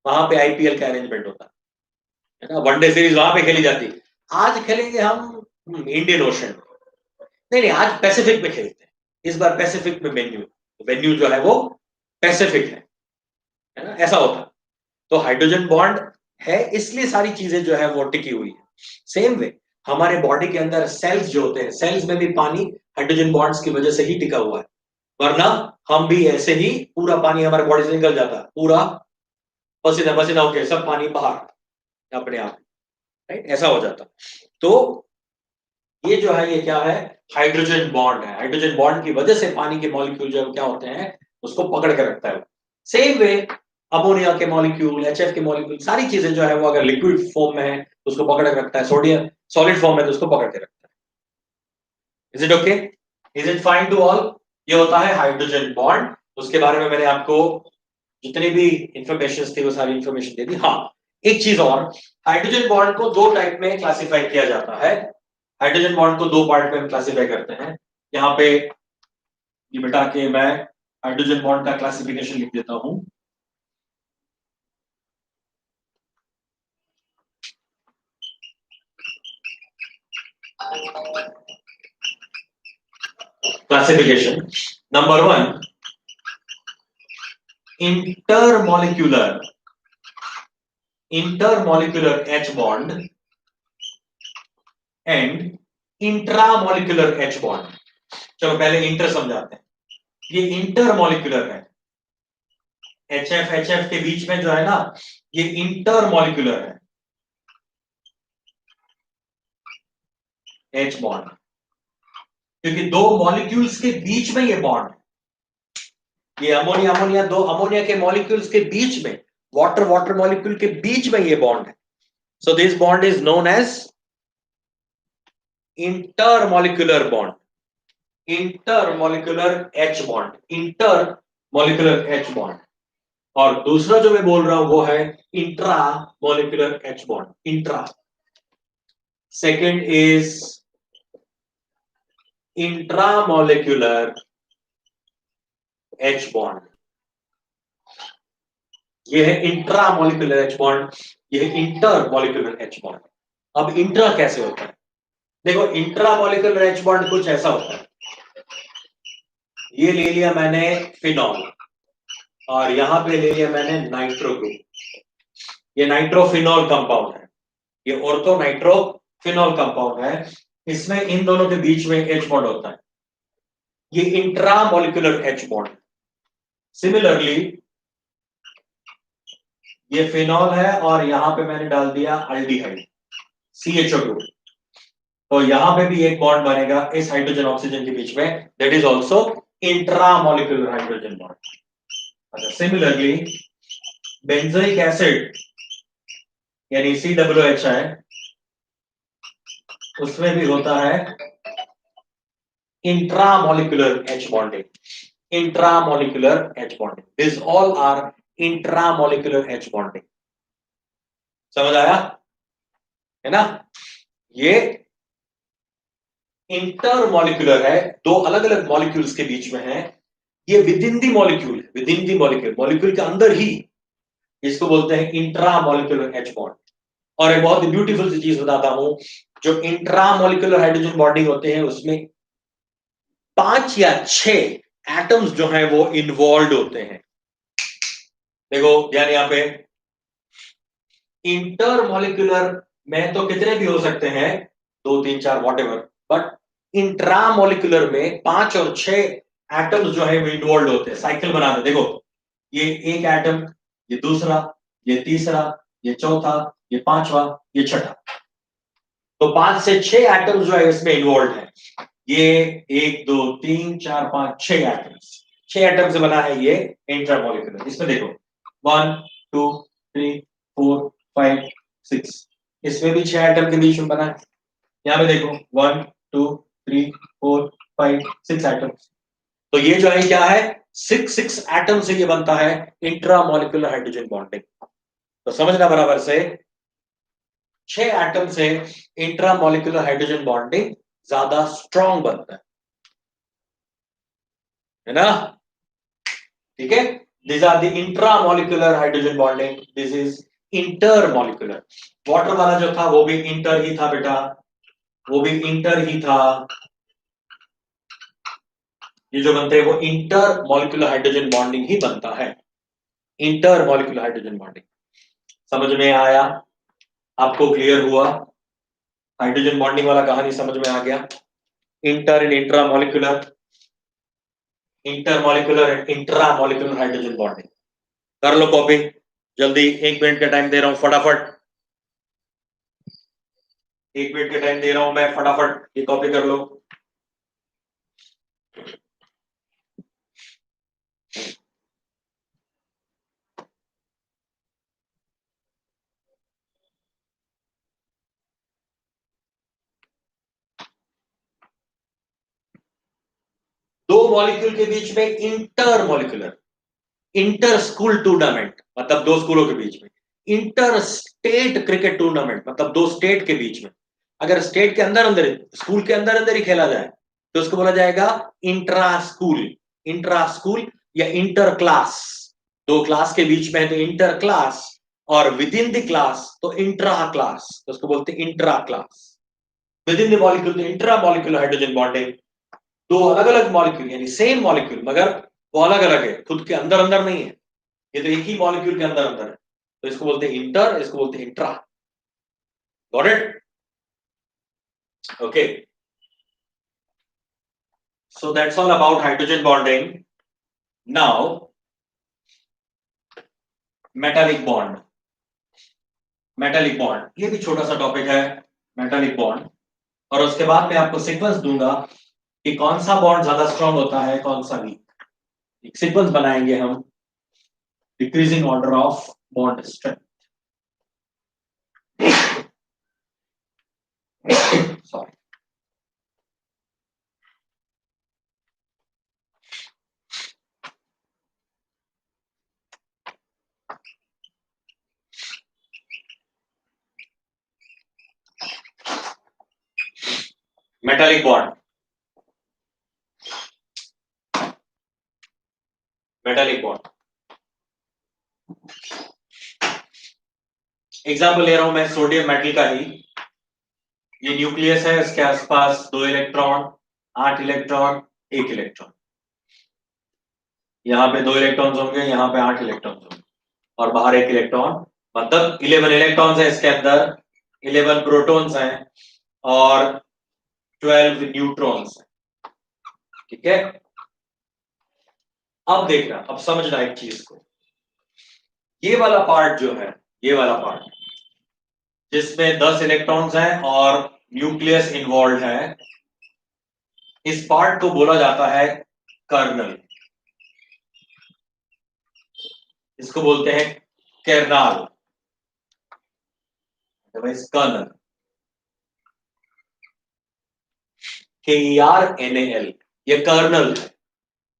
वहां पे IPL का अरेंजमेंट होता है ना, वनडे सीरीज वहां पे खेली जाती। आज खेलेंगे हम इंडियन ओशन, नहीं नहीं, आज पैसिफिक में खेलते हैं, इस बार पैसिफिक में वेन्यू, वेन्यू जो है वो पैसिफिक है ना, ऐसा होता। तो हाइड्रोजन बॉन्ड है, इसलिए सारी चीजें जो है वो टिकी हुई है। सेम वे हमारे बॉडी के अंदर सेल्स जो होते हैं, सेल्स में भी पानी हाइड्रोजन बॉन्ड्स की वजह से ही टिका हुआ है, वरना हम भी ऐसे ही पूरा पानी हमारे बॉडी से निकल जाता, पूरा पसीना पसीना होके सब पानी बाहर अपने आप, राइट, ऐसा हो जाता। तो ये जो है ये क्या है, हाइड्रोजन बॉन्ड है। हाइड्रोजन बॉन्ड की वजह से पानी के मॉलिक्यूल जो क्या होते हैं, उसको पकड़ के रखता है। सेम वे अमोनिया के मॉलिक्यूल, HF के मॉलिक्यूल, सारी चीजें जो है वो अगर लिक्विड फॉर्म में है तो उसको पकड़ के रखता है, सोडियम सॉलिड फॉर्म में तो उसको पकड़ के रखता है। Is it okay? Is it fine to all? ये होता है हाइड्रोजन बॉन्ड। उसके बारे में मैंने आपको जितनी भी इंफॉर्मेशन थी वो सारी इंफॉर्मेशन दे दी। हाँ, एक चीज और, हाइड्रोजन बॉन्ड को दो टाइप में क्लासिफाई किया जाता है। हाइड्रोजन बॉन्ड को दो पार्ट में क्लासिफाई करते हैं। यहाँ पे ये बिठा के मैं हाइड्रोजन बॉन्ड का क्लासिफिकेशन लिख देता हूं। Classification number 1, intermolecular, intermolecular H bond and intramolecular H bond. चलो पहले इंटर समझाते हैं। ये इंटरमॉलिक्यूलर है, HF के बीच में जो है ना, ये इंटरमॉलिक्यूलर है H बॉन्ड, क्योंकि दो मॉलिक्यूल्स के बीच में ये बॉन्ड, ये अमोनिया अमोनिया, दो अमोनिया के मॉलिक्यूल्स के बीच में, वाटर वाटर मॉलिक्यूल के बीच में ये बॉन्ड है। So this bond is known as intermolecular bond, intermolecular H bond, intermolecular H bond. और दूसरा जो मैं बोल रहा हूं वो है intramolecular H bond, intra. Second is intramolecular H bond. ये है इंट्रामॉलिक्यूलर एच बॉन्ड, ये है इंटरमॉलिक्यूलर एच बॉन्ड। अब इंट्रा कैसे होता है? देखो, इंट्रामॉलिक्यूलर एच बॉन्ड कुछ ऐसा होता है, ये ले लिया मैंने फिनॉल और यहां पे ले लिया मैंने नाइट्रो ग्रुप। ये नाइट्रोफिनॉल कंपाउंड है, ये ऑर्थो नाइट्रोफिनॉल कंपाउंड है। इसमें इन दोनों के बीच में एच बॉन्ड होता है, ये इंट्रामॉलिक्यूलर एच बॉन्ड। सिमिलरली ये फिनॉल है और यहां पे मैंने डाल दिया अल्डिहाइड, CHO ग्रुप। तो यहां पे भी एक बॉन्ड बनेगा इस हाइड्रोजन ऑक्सीजन के बीच में, that is also intramolecular hydrogen bond. अच्छा, सिमिलरली बेंजोइक एसिड यानी COOH है, उसमें भी होता है intramolecular H bonding, intramolecular H bonding, this all are intramolecular H bonding. समझ आया है ना? ये इंटरमॉलिक्यूलर है, दो अलग अलग मॉलिक्यूल्स के बीच में है। ये with in the molecule, with in the molecule, molecule के अंदर ही, इसको बोलते हैं इंट्रामॉलिक्यूलर एच बॉन्ड। और एक बहुत ही ब्यूटीफुल सी चीज बताता हूं, जो इंट्रामॉलिक्यूलर हाइड्रोजन बॉन्डिंग होते हैं उसमें 5 या 6 एटम्स जो हैं वो इन्वॉल्व होते हैं। देखो ध्यान यहां पे, इंटरमॉलिक्यूलर में तो कितने भी हो सकते हैं, 2 3 4 वॉटेवर, बट इंट्रामॉलिक्यूलर में 5 और 6 एटम्स जो है वो इन्वॉल्व होते हैं, साइकिल बनाते। देखो, ये एक एटम, ये दूसरा, ये तीसरा, ये चौथा, ये पांचवा, ये छठा। तो 5 से 6 एटम्स जो है इसमें इन्वॉल्व है। ये 1 2 3 4 5 6 एटम्स, 6 एटम से बना है ये इंट्रामॉलिक्यूलर। इसमें देखो 1 2 3 4 5 6, इसमें भी 6 एटम के बीच में बना है। यहां पे देखो 1 2 3 4 5 6 एटम्स। तो ये जो है क्या है, 6 एटम से ये बनता है इंट्रामॉलिक्यूलर हाइड्रोजन बॉन्डिंग। तो समझना बराबर से, 6 एटम से इंट्रामॉलिक्यूलर हाइड्रोजन बॉन्डिंग ज्यादा स्ट्रॉन्ग बनता है ना? ठीक है, this are the intramolecular hydrogen bonding, this is intermolecular. Water वाला जो था वो भी इंटर ही था बेटा, वो भी इंटर ही था। ये जो बनते हैं वो इंटर मॉलिक्यूलर हाइड्रोजन बॉन्डिंग ही बनता है, इंटर मॉलिक्यूलर हाइड्रोजन बॉन्डिंग। समझ में आया? आपको क्लियर हुआ? हाइड्रोजन बॉन्डिंग वाला कहानी समझ में आ गया? Inter and intra molecular, inter molecular and intra molecular hydrogen bonding. कर लो कॉपी जल्दी, 1 मिनट का टाइम दे रहा हूं, फटाफट 1 मिनट का टाइम दे रहा हूं मैं, फटाफट ये कॉपी कर लो। दो मॉलिक्यूल के बीच में inter molecular, inter school tournament मतलब दो स्कूलों के बीच में, इंटर स्टेट क्रिकेट टूर्नामेंट मतलब दो स्टेट के बीच में। अगर स्टेट के अंदर अंदर, स्कूल के अंदर अंदर ही खेला जाए तो उसको बोला जाएगा इंट्रा स्कूल, इंट्रा स्कूल या इंटर क्लास। दो क्लास के बीच में है तो इंटर क्लास, और विद इन द क्लास तो इंट्रा क्लास, तो उसको बोलते हैं intra class. With in the molecule तो इंट्रा मॉलिक्यूलर हाइड्रोजन बॉन्डिंग, दो अलग अलग मॉलिक्यूल यानी सेम मॉलिक्यूल मगर वो अलग अलग है, खुद के अंदर अंदर नहीं है। ये तो एक ही मॉलिक्यूल के अंदर अंदर है, तो इसको बोलते हैं इंटर, इसको बोलते हैं intra. Got it? Okay, so that's all about hydrogen bonding. Now metallic bond, metallic bond ये भी छोटा सा टॉपिक है, मेटालिक बॉन्ड। और उसके बाद मैं आपको सीक्वेंस दूंगा कि कौन सा बॉन्ड ज्यादा स्ट्रांग होता है, कौन सा वीक। एक सीक्वेंस बनाएंगे हम, decreasing order of bond strength. Sorry, metallic bond, metallic bond. Example ले रहा हूं मैं सोडियम मेटल का ही। ये न्यूक्लियस है, इसके आसपास 2 इलेक्ट्रॉन, 8 इलेक्ट्रॉन, 1 इलेक्ट्रॉन। यहाँ पे 2 इलेक्ट्रॉन्स होंगे, यहाँ पे 8 इलेक्ट्रॉन्स होंगे, और बाहर 1 इलेक्ट्रॉन, मतलब 11 इलेक्ट्रॉन्स है इसके अंदर, 11 प्रोटॉन्स हैं और 12 न्यूट्रॉन्स हैं। ठीक है, अब देखना, अब समझना एक चीज को। ये वाला पार्ट जो है, ये वाला पार्ट जिसमें 10 इलेक्ट्रॉन्स हैं और न्यूक्लियस इन्वॉल्व है, इस पार्ट को बोला जाता है कर्नल। इसको बोलते हैं केर्नल, कर्नल, KERNAL, ये कर्नल है,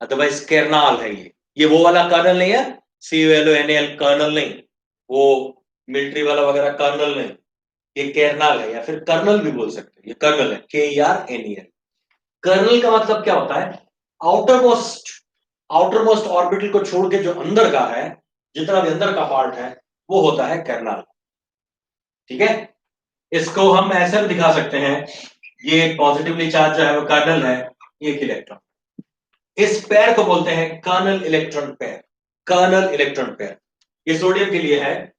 अदरवाइज केर्नल है। ये वो वाला कर्नल नहीं है, CULONAL कर्नल नहीं, वो मिलिट्री वाला वगैरह कर्नल नहीं, ये केर्नल है, या फिर कर्नल भी बोल सकते हैं। ये कर्नल है, KERNAL। कर्नल का मतलब क्या होता है? आउटर मोस्ट ऑर्बिटल को छोड़ के जो अंदर का है, जितना भी अंदर का पार्ट है, वो होता है कर्नल। ठीक है, इसको हम ऐसे भी दिखा सकते हैं, ये पॉजिटिवली चार्ज जो है वो कर्नल है, 1 इलेक्ट्रॉन। इस पेयर को बोलते हैं kernel electron pair, kernel electron pair. ये सोडियम के लिए है,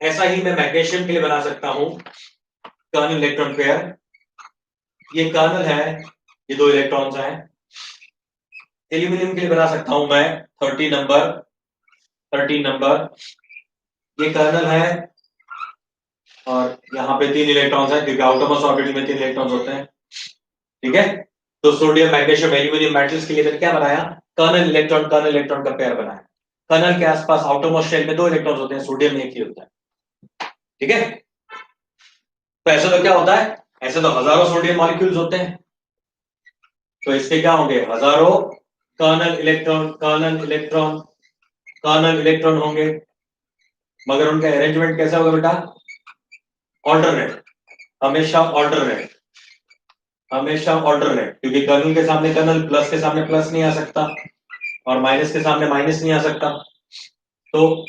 ऐसा ही मैं मैग्नीशियम के लिए बना सकता हूं कर्नल इलेक्ट्रॉन पेयर। ये कर्नल है, ये 2 इलेक्ट्रॉन्स हैं। एल्यूमिनियम के लिए बना सकता हूं मैं 13 नंबर, 13 नंबर, ये कर्नल है, और यहाँ पे 3 इलेक्ट्रॉन्स हैं, क्योंकि आउटरमोस्ट ऑर्बिटल में 3 इलेक्ट्रॉन्स होते हैं। ठीक है, तो सोडियम, मैग्नीशियम, एल्यूमिनियम मेटल्स के लिए मैंने क्या बनाया? कर्नल इलेक्ट्रॉन का पेयर बनाया। कर्नल के आसपास आउटरमोस्ट शेल में 2 इलेक्ट्रॉन्स होते हैं, सोडियम में 1 ही होता है। ठीक है, तो ऐसे तो क्या होता है, ऐसे तो हजारों सोडियम मॉलिक्यूल्स होते हैं, तो इसके क्या होंगे? हजारों kernel electron, kernel electron, kernel electron होंगे। मगर उनका अरेंजमेंट कैसा होगा बेटा? ऑल्टरनेट, हमेशा ऑल्टरनेट, हमेशा ऑल्टरनेट, क्योंकि कर्नल के सामने कर्नल, प्लस के सामने प्लस नहीं आ सकता, और माइनस के सामने माइनस नहीं आ सकता। तो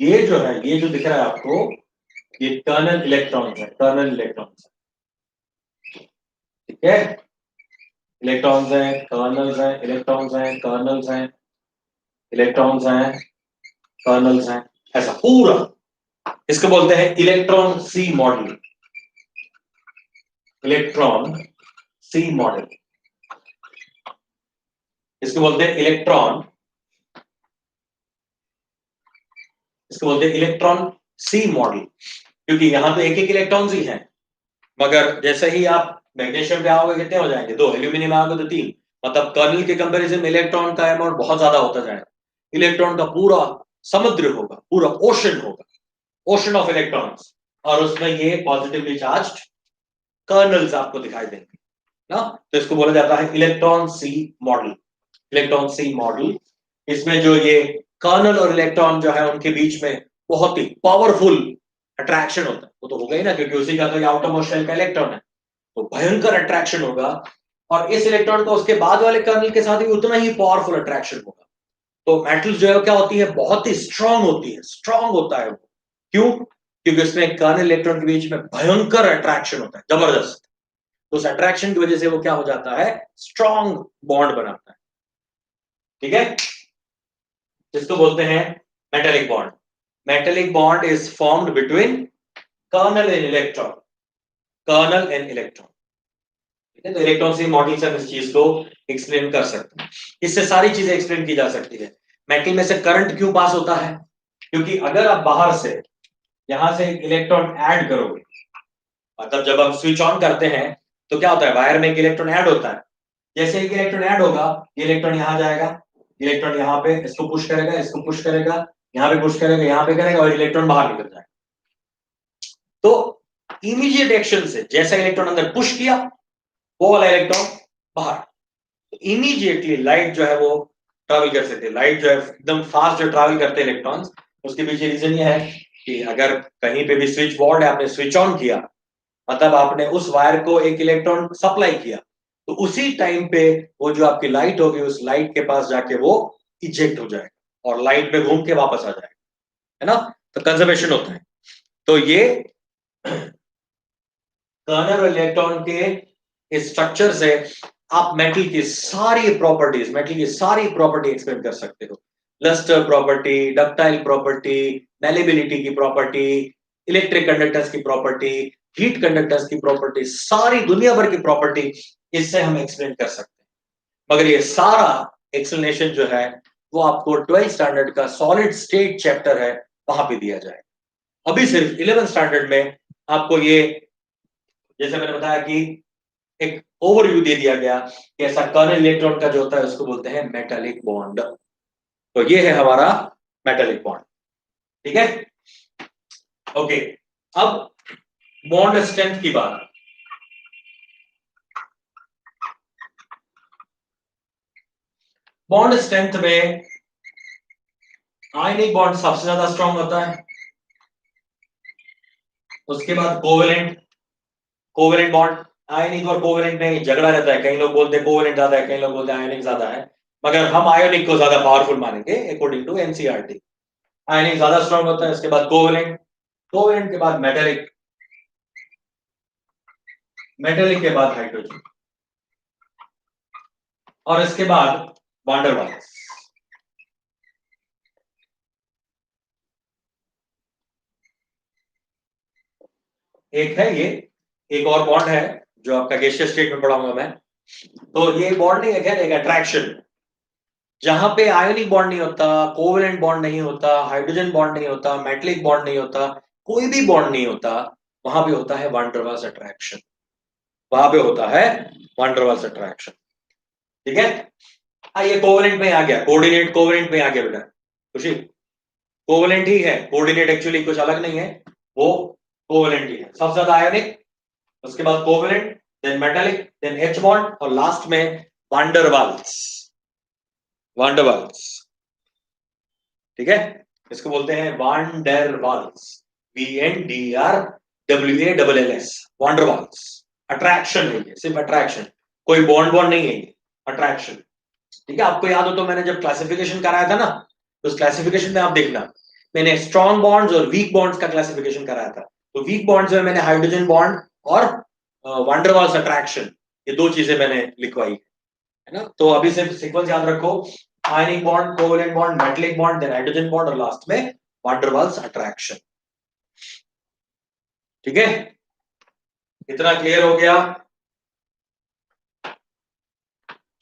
ये जो है, ये जो दिख रहा है आपको, ये कर्नल इलेक्ट्रॉन्स है, कर्नल इलेक्ट्रॉन्स। ठीक है, इलेक्ट्रॉन्स हैं, कर्नल्स हैं, इलेक्ट्रॉन्स हैं, कर्नल्स हैं, इलेक्ट्रॉन्स हैं, कर्नल्स हैं, ऐसा पूरा। इसको बोलते हैं इलेक्ट्रॉन सी मॉडल, इलेक्ट्रॉन सी मॉडल, इसको बोलते हैं इलेक्ट्रॉन, इसको बोलते हैं इलेक्ट्रॉन सी मॉडल, क्योंकि यहां तो एक एक इलेक्ट्रॉन्स ही हैं। मगर जैसे ही आप मैग्नीशियम पे आओगे, कितने हो जाएंगे? 2, एल्यूमिनियम में आओगे तो 3, मतलब कर्नल के कंपैरिजन में इलेक्ट्रॉन का अमाउंट बहुत ज्यादा होता जाएगा। इलेक्ट्रॉन का पूरा समुद्र होगा, पूरा ओशन होगा, ओशन ऑफ इलेक्ट्रॉन्स, और उसमें ये पॉजिटिवली चार्ज्ड कर्नल्स आपको दिखाई देंगे ना। तो इसको बोला जाता है इलेक्ट्रॉन सी मॉडल, इलेक्ट्रॉन सी मॉडल। इसमें जो ये कर्नल और इलेक्ट्रॉन जो है, उनके बीच में बहुत ही पावरफुल अट्रैक्शन होता है। वो तो होगा ही ना, क्योंकि उसी का तो आउटर मोस्ट शेल का इलेक्ट्रॉन है, तो भयंकर अट्रैक्शन होगा। और इस इलेक्ट्रॉन का उसके बाद वाले कर्नल के साथ भी उतना ही पावरफुल अट्रैक्शन होगा। तो मेटल्स जो है क्या होती है? बहुत ही स्ट्रांग होती है, स्ट्रांग होता है वो। क्यों? क्योंकि उसमें कर्नल इलेक्ट्रॉन के बीच में भयंकर अट्रैक्शन होता है, जबरदस्त। तो उस अट्रैक्शन की वजह से वो क्या हो जाता है? स्ट्रांग बॉन्ड बनाता है। ठीक है, जिसको बोलते हैं metallic bond. Metallic bond is formed between kernel and electron, kernel and electron. ठीक है, तो इलेक्ट्रॉन से मॉडल से हम इस चीज को एक्सप्लेन कर सकते हैं। इससे सारी चीजें एक्सप्लेन की जा सकती है। मेटल में से करंट क्यों पास होता है? क्योंकि अगर आप बाहर से यहां से इलेक्ट्रॉन ऐड करोगे, मतलब जब हम स्विच ऑन करते हैं तो क्या होता है? वायर में एक इलेक्ट्रॉन ऐड होता है। जैसे एक इलेक्ट्रॉन ऐड होगा, ये इलेक्ट्रॉन यहां जाएगा, इलेक्ट्रॉन यहाँ पे इसको पुश करेगा, इसको पुश करेगा, यहाँ पे पुश करेगा, यहाँ पे करेगा, और इलेक्ट्रॉन बाहर निकल जाएगा। तो इमीडिएट एक्शन से जैसा इलेक्ट्रॉन अंदर पुश किया, वो वाला इलेक्ट्रॉन बाहर, इमीडिएटली लाइट जो है वो ट्रैवल कर सकते हैं। लाइट जो है एकदम फास्ट जो ट्रैवल करते हैं इलेक्ट्रॉन्स, उसके पीछे रीजन ये है कि अगर कहीं पे भी स्विच बोर्ड है, आपने स्विच ऑन किया, मतलब आपने उस वायर को एक इलेक्ट्रॉन सप्लाई किया, तो उसी टाइम पे वो जो आपकी लाइट होगी उस लाइट के पास जाके वो इजेक्ट हो जाएगा और लाइट में घूम के वापस आ जाएगा, है ना। तो कंजर्वेशन होता है। तो ये कर्नल और इलेक्ट्रॉन के स्ट्रक्चर से आप मेटल की सारी प्रॉपर्टी एक्सप्लेन कर सकते हो। Lustre property, ductile property, malleability की प्रॉपर्टी, इलेक्ट्रिक कंडक्टर्स की प्रॉपर्टी, हीट कंडक्टर्स की प्रॉपर्टी, सारी दुनिया भर की प्रॉपर्टी इससे हम एक्सप्लेन कर सकते हैं। मगर ये सारा एक्सप्लेनेशन जो है वो आपको 12th स्टैंडर्ड का सॉलिड स्टेट चैप्टर है वहां पे दिया जाए। अभी सिर्फ 11th स्टैंडर्ड में आपको ये, जैसे मैंने बताया कि एक ओवरव्यू दे दिया गया कि ऐसा कर्नल इलेक्ट्रॉन का जो होता है उसको बोलते हैं मेटालिक बॉन्ड। तो ये है हमारा मेटालिक बॉन्ड। ठीक है, ओके। अब बॉन्ड स्ट्रेंथ की बात। बॉन्ड स्ट्रेंथ में आयनिक बॉन्ड सबसे ज्यादा स्ट्रांग होता है, उसके बाद कोवेलेंट। कोवेलेंट बॉन्ड, आयनिक और कोवेलेंट में झगड़ा रहता है, कई लोग बोलते हैं कोवेलेंट ज्यादा है, कई लोग बोलते हैं आयनिक ज्यादा है, मगर हम आयोनिक को ज्यादा पावरफुल मानेंगे अकॉर्डिंग टू एनसीईआरटी। आयनिक ज्यादा स्ट्रांग होता है, उसके बाद कोवेलेंट, कोवेलेंट के बाद मेटालिक, मेटालिक के बाद हाइड्रोजन, और इसके बाद वांडर वाल्स। एक है ये, एक और बॉन्ड है जो आपका गैसियस स्टेट में पढ़ाऊंगा मैं। तो ये बॉन्ड नहीं है, खैर एक अट्रैक्शन, जहां पे आयोनिक बॉन्ड नहीं होता, कोवेलेंट बॉन्ड नहीं होता, हाइड्रोजन बॉन्ड नहीं होता, मेटलिक बॉन्ड नहीं होता, कोई भी बॉन्ड नहीं होता, वहां पे होता है वान डेर वाल्स अट्रैक्शन। वहां पे होता है वान डेर वाल्स अट्रैक्शन। ठीक है, हाँ ये कोवेलेंट में आ गया, कोऑर्डिनेट कोवेलेंट में आ गया बेटा खुशी। कोवेलेंट ही है, कोऑर्डिनेट एक्चुअली कुछ अलग नहीं है, वो कोवेलेंट ही है। सबसे ज्यादा आयोनिक, उसके बाद covalent, then metallic, then H bond, और लास्ट में वांडरवाल्स। वांडरवाल्स, ठीक है, इसको बोलते हैं वांडरवाल्स, VNDRWALLS, वांडरवाल्स। अट्रैक्शन है ये, सिर्फ अट्रैक्शन, कोई बॉन्ड बॉन्ड नहीं है ये, अट्रैक्शन। ठीक है, आपको याद हो तो मैंने जब क्लासिफिकेशन कराया था ना, तो उस क्लासिफिकेशन में आप देखना, मैंने स्ट्रॉन्ग बॉन्ड्स और वीक बॉन्ड्स का क्लासिफिकेशन कराया था। तो वीक बॉन्ड्स में मैंने हाइड्रोजन बॉन्ड और वांडरवाल्स अट्रैक्शन, ये दो चीजें मैंने लिखवाई है ना। तो अभी सिर्फ सीक्वेंस याद रखो, ionic bond, covalent bond, metallic bond, then hydrogen bond, और लास्ट में वांडरवाल्स अट्रैक्शन। ठीक है, इतना क्लियर हो गया।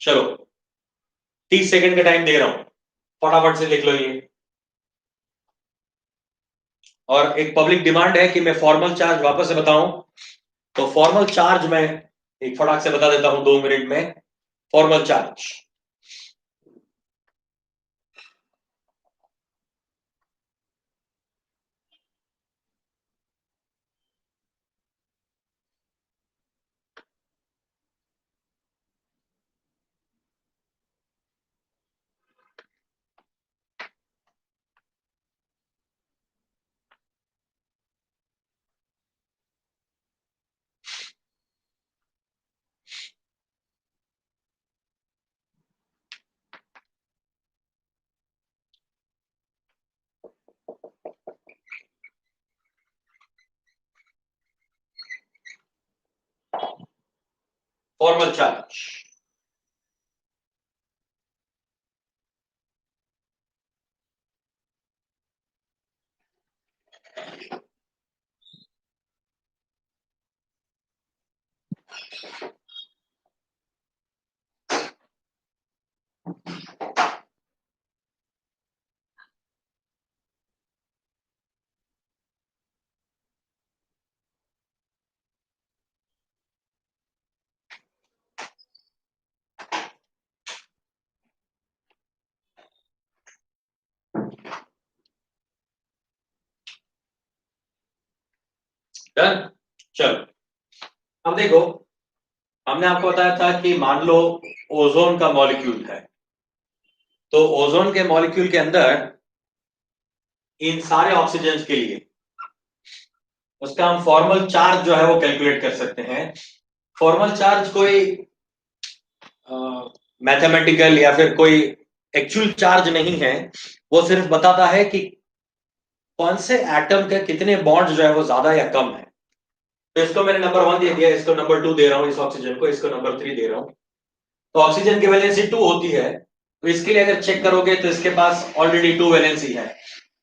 चलो 30 सेकंड का टाइम दे रहा हूं, फटाफट से लिख लो ये। और एक पब्लिक डिमांड है कि मैं फॉर्मल चार्ज वापस से बताऊं, तो फॉर्मल चार्ज मैं एक फटाक से बता देता हूं 2 मिनट में। Formal charge, formal charge. Done, चलो अब देखो, हमने आपको बताया था कि मान लो ओजोन का मॉलिक्यूल है, तो ओजोन के मॉलिक्यूल के अंदर इन सारे ऑक्सीजन के लिए उसका हम फॉर्मल चार्ज जो है वो कैलकुलेट कर सकते हैं। फॉर्मल चार्ज कोई मैथमेटिकल या फिर कोई एक्चुअल चार्ज नहीं है, वो सिर्फ बताता है कि कौन से एटम के कितने बॉन्ड जो है वो ज्यादा या कम है। तो इसको मैंने नंबर 1 दे दिया, इसको नंबर 2 दे रहा हूं, इस ऑक्सीजन को, इसको नंबर 3 दे रहा हूं। तो ऑक्सीजन की वैलेंसी 2 होती है, तो इसके लिए अगर चेक करोगे तो इसके पास ऑलरेडी 2 वैलेंसी है,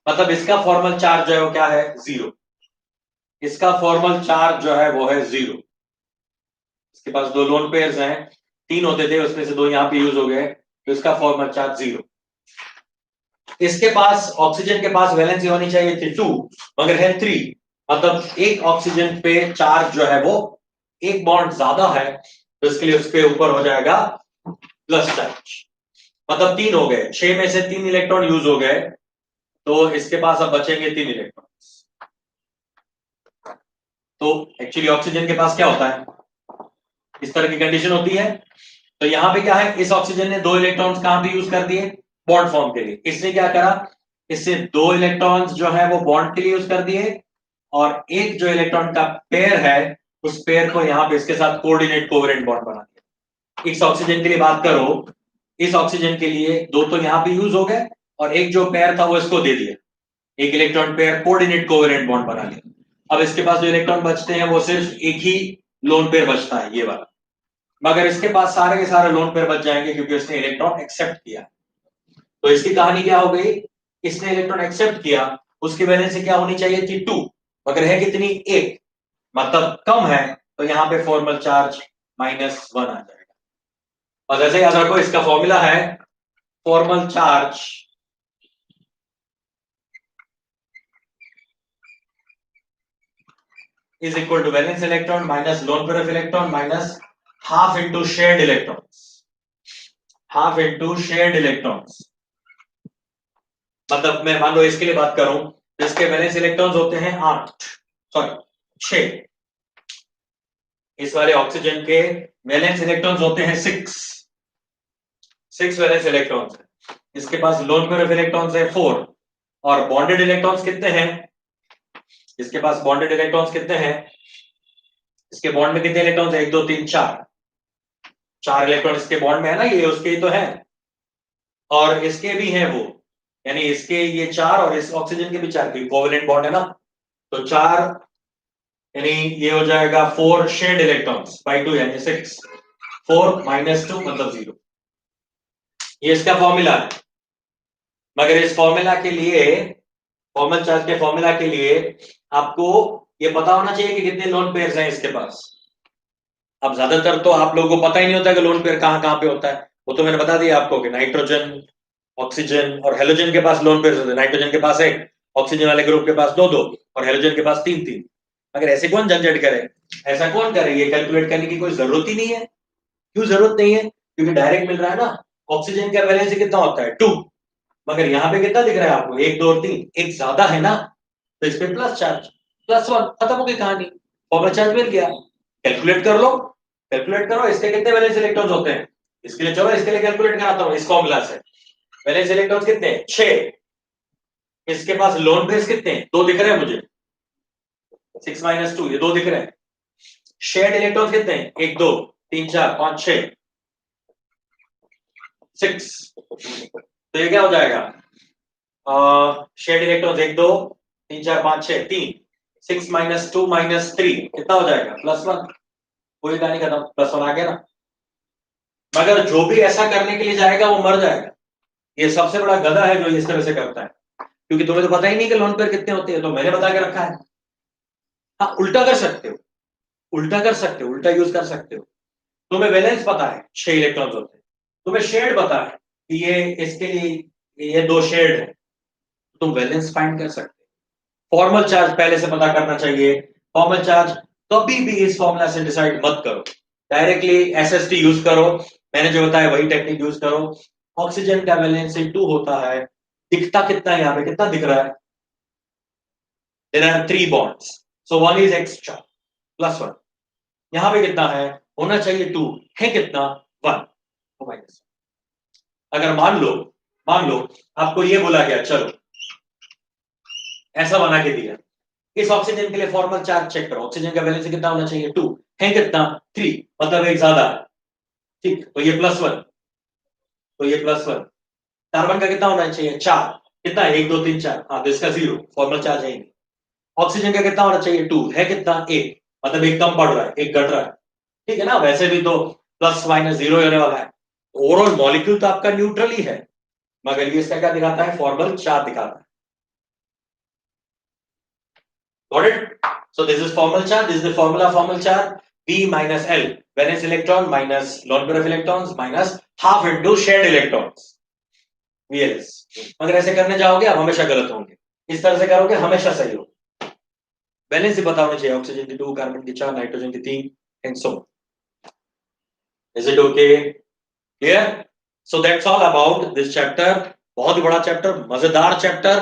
मतलब इसका फॉर्मल चार्ज जो है वो क्या है, 0। इसका फॉर्मल चार्ज जो है वो है 0। इसके पास 2 लोन पेयर्स हैं, 3 होते थे, उसमें से 2 यहां पे यूज हो गए, तो इसका फॉर्मल चार्ज 0। इसके पास ऑक्सीजन के पास वैलेंसी होनी चाहिए थी 2, मगर है 3, मतलब एक ऑक्सीजन पे चार्ज जो है वो एक बॉन्ड ज्यादा है, तो इसके लिए उसके ऊपर हो जाएगा प्लस चार्ज, मतलब 3 हो गए, 6 में से 3 इलेक्ट्रॉन यूज हो गए, तो इसके पास अब बचेंगे 3 इलेक्ट्रॉन। तो एक्चुअली ऑक्सीजन के पास क्या होता है, इस तरह की कंडीशन होती है। तो यहां पे क्या है, इस ऑक्सीजन ने 2 इलेक्ट्रॉन्स कहां पे यूज कर दिए, बॉन्ड फॉर्म के लिए। इसने क्या करा, इससे 2 इलेक्ट्रॉन्स जो है वो बॉन्ड के लिए यूज कर दिए, और एक जो इलेक्ट्रॉन का पेयर है उस पेयर को यहां पे इसके साथ कोऑर्डिनेट कोवेलेंट बॉन्ड बना दिया। इस ऑक्सीजन के लिए बात करो, इस ऑक्सीजन के लिए 2 तो यहां पे यूज हो गए, और एक जो पेयर था वो इसको दे दिया, एक electron pair coordinate covalent bond बना लिया। अब इसके पास जो इलेक्ट्रॉन बचते हैं वो सिर्फ एक ही लोन पेयर बचता है, ये वाला, मगर इसके पास सारे के सारे लोन पेयर बच जाएंगे क्योंकि उसने इलेक्ट्रॉन एक्सेप्ट किया। तो इसकी कहानी क्या हो गई, इसने इलेक्ट्रॉन एक्सेप्ट किया, उसकी वैलेंसी क्या होनी चाहिए थी 2, मगर है कितनी, 1, मतलब कम है, तो यहां पे फॉर्मल चार्ज -1 आ जाएगा। और जैसे याद रखो, इसका फॉर्मूला है formal charge is equal to valence electron minus lone pair of electron minus half into shared electrons, half into shared electrons। मतलब मैं मान लो इसके लिए बात करूं, इसके वैलेंस इलेक्ट्रॉन्स होते हैं 8, सॉरी 6, इस वाले ऑक्सीजन के वैलेंस इलेक्ट्रॉन्स होते हैं 6 वैलेंस इलेक्ट्रॉन्स है। इसके पास लोन पेयर ऑफ इलेक्ट्रॉन्स है 4, और बॉन्डेड इलेक्ट्रॉन्स कितने हैं, इसके पास बॉन्डेड इलेक्ट्रॉन्स कितने हैं, इसके बॉन्ड में कितने इलेक्ट्रॉन्स है, 1 2 3 4, 4 इलेक्ट्रॉन इसके बॉन्ड में है ना, ये उसके ही तो है, और इसके भी हैं वो, यानी इसके ये 4 और इस ऑक्सीजन के भी 4, क्योंकि कोवेलेंट बॉन्ड है ना, तो 4, यानी ये हो जाएगा 4 शेड इलेक्ट्रॉन्स बाई 2, यानी 6, 4 - 2 मतलब 0। ये इसका फॉर्मूला है, मगर इस फॉर्मूला के लिए, फॉर्मल चार्ज के फॉर्मूला के लिए आपको ये पता होना चाहिए कि कितने लोन पेयर्स हैं इसके पास। अब ज्यादातर तो आप लोगों को पता ही नहीं होता कि लोन पेयर कहां कहां पे होता है, वो तो मैंने बता दिया आपको कि नाइट्रोजन, ऑक्सीजन और हेलोजन के पास लोन पेयर होते हैं। नाइट्रोजन के पास 1, ऑक्सीजन वाले ग्रुप के पास 2 2, और हेलोजन के पास 3 3। अगर ऐसे कौन झंझट करे, ऐसा कौन करे, ये कैलकुलेट करने की कोई जरूरत ही नहीं है। क्यों जरूरत नहीं है, क्योंकि डायरेक्ट मिल रहा है ना। ऑक्सीजन का वैलेंसी कितना होता है 2, मगर यहाँ पे कितना दिख रहा है आपको, 1 2 और 3, एक ज्यादा है ना, तो इस पे प्लस चार्ज, +1, खत्म हो गई कहानी, फॉर्मल चार्ज मिल गया। कैलकुलेट कर लो, कैलकुलेट करो इसके कितने वैलेंस इलेक्ट्रॉन्स होते हैं, इसके लिए चलो, इसके लिए कैलकुलेट कराता हूं इस फॉर्मूला से। वैलेंस इलेक्ट्रॉन्स कितने हैं, 6, इसके पास लोन पेयर्स कितने हैं, 2 दिख रहे हैं मुझे, 6 - 2, ये 2 दिख रहे हैं। शेयर्ड इलेक्ट्रॉन्स कितने हैं, 1 2 3 4 5 6, 6, तो ये क्या हो जाएगा, शेयर्ड इलेक्ट्रॉन्स 1 2 3 4 5 6 3, 6 - 2 - 3 कितना हो जाएगा, +1, कोई कहानी खत्म, +1 आ गया ना। मगर जो भी ऐसा करने के लिए जाएगा वो मर जाएगा, ये सबसे बड़ा गधा है जो इस तरह से करता है, क्योंकि तुम्हें तो पता ही नहीं कि लोन पेयर कितने होते हैं, तो मैंने बता के रखा है। हाँ, उल्टा कर सकते हो, उल्टा कर सकते हो, उल्टा यूज कर सकते हो। तुम्हें वैलेंस पता है 6 इलेक्ट्रॉन्स होते हैं, तुम्हें शेड पता है कि ये इसके लिए ये 2 शेड है, तुम वैलेंस फाइंड कर सकते हो। फॉर्मल चार्ज पहले से पता करना चाहिए। फॉर्मल चार्ज कभी भी इस फॉर्मूला से डिसाइड मत करो, डायरेक्टली एसएसटी यूज करो, मैंने जो बताया वही टेक्निक यूज करो। ऑक्सीजन का वैलेंसी 2 होता है, दिखता कितना है, यहाँ पे कितना दिख रहा है, there are 3 bonds, so 1 is extra, +1, यहां पे कितना है, होना चाहिए 2, है कितना, 1, तो माइनस। अगर मान लो आपको ये बोला गया, चलो ऐसा बना के दिया, इस ऑक्सीजन के लिए फॉर्मल चार्ज चेक करो, ऑक्सीजन का वैलेंस कितना होना चाहिए 2, है कितना 3, मतलब एक ज्यादा है, ठीक, तो ये +1, तो ये +1। कार्बन का कितना होना चाहिए 4, कितना 1 2 3 4, हाँ तो इसका 0, फॉर्मल चार्ज है ही नहीं। ऑक्सीजन का कितना होना चाहिए 2, है कितना 1, मतलब एक कम पड़ रहा है, एक घट रहा है, ठीक है ना, वैसे भी तो ±0 होने वाला है, ओवरऑल मॉलिक्यूल तो आपका न्यूट्रल ही है, मगर ये इसका क्या दिखाता है, फॉर्मल चार्ज दिखाता है। Got it? So this is formal charge. This is the formula of formal charge. V minus L, valence electron minus lone pair of electrons minus half into shared electrons. VLS. अगर ऐसे करने जाओगे आप हमेशा गलत होंगे, इस तरह से करोगे हमेशा सही हो। वैलेंस ही पता होना चाहिए, ऑक्सीजन की 2, कार्बन की 4, नाइट्रोजन की 3 and so. Is it okay? Clear? So that's all about this chapter. बहुत ही बड़ा चैप्टर, मजेदार चैप्टर,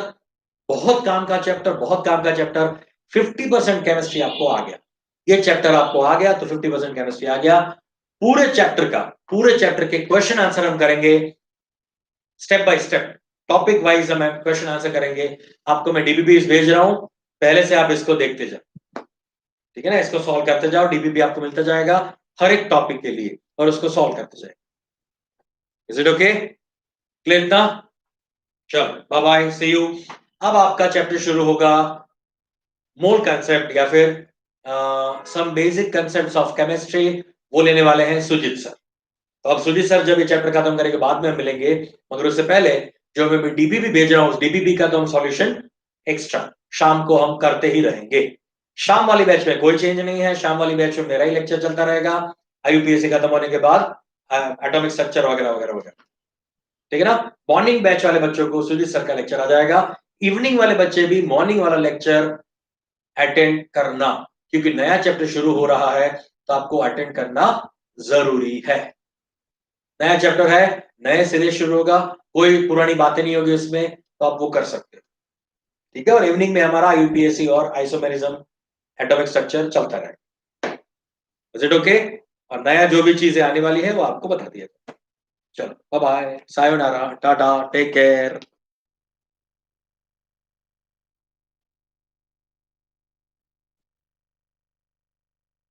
बहुत काम का चैप्टर, बहुत काम का चैप्टर। 50% केमिस्ट्री आपको आ गया, ये चैप्टर आपको आ गया तो 50% केमिस्ट्री आ गया। पूरे चैप्टर का, पूरे चैप्टर के क्वेश्चन आंसर हम करेंगे step by step, topic wise हम क्वेश्चन आंसर करेंगे। आपको मैं डीबीबी भेज रहा हूं, पहले से आप इसको देखते जाओ, ठीक है ना, इसको सॉल्व करते जाओ, डीबीबी आपको मिलता जाएगा हर एक टॉपिक के लिए, और उसको सॉल्व करते जाए। Is it okay? क्लियर ना? चलो बाय बाय, सी यू। अब आपका चैप्टर शुरू होगा मोल कंसेप्ट या फिर some basic concepts of chemistry, वो लेने वाले हैं सुजीत सर। तो अब सुजीत सर जब ये चैप्टर खत्म करेंगे बाद में हम मिलेंगे, मगर उससे पहले जो मैं डीबीबी भेज रहा हूं, उस डीबीबी का तो हम सॉल्यूशन एक्स्ट्रा शाम को हम करते ही रहेंगे। शाम वाली बैच में कोई चेंज नहीं है, शाम वाली बैच में मेरा ही लेक्चर चलता रहेगा, आईयूपीएससी खत्म होने के बाद एटॉमिक स्ट्रक्चर वगैरह वगैरह वगैरह, ठीक है ना। मॉर्निंग बैच वाले बच्चों को सुजीत सर का लेक्चर आ जाएगा, इवनिंग वाले बच्चे भी मॉर्निंग वाला लेक्चर अटेंड करना, क्योंकि नया चैप्टर शुरू हो रहा है तो आपको अटेंड करना जरूरी है। नया चैप्टर है, नए सिरे शुरू होगा, कोई पुरानी बातें नहीं होगी उसमें, तो आप वो कर सकते हो, ठीक है। और इवनिंग में हमारा यूपीएससी और आइसोमेरिज्म एटॉमिक स्ट्रक्चर चलता रहेगा। Is it okay? और नया जो भी चीजें आने वाली है वो आपको बता दिया। चलो bye bye, sayonara, tata, take care.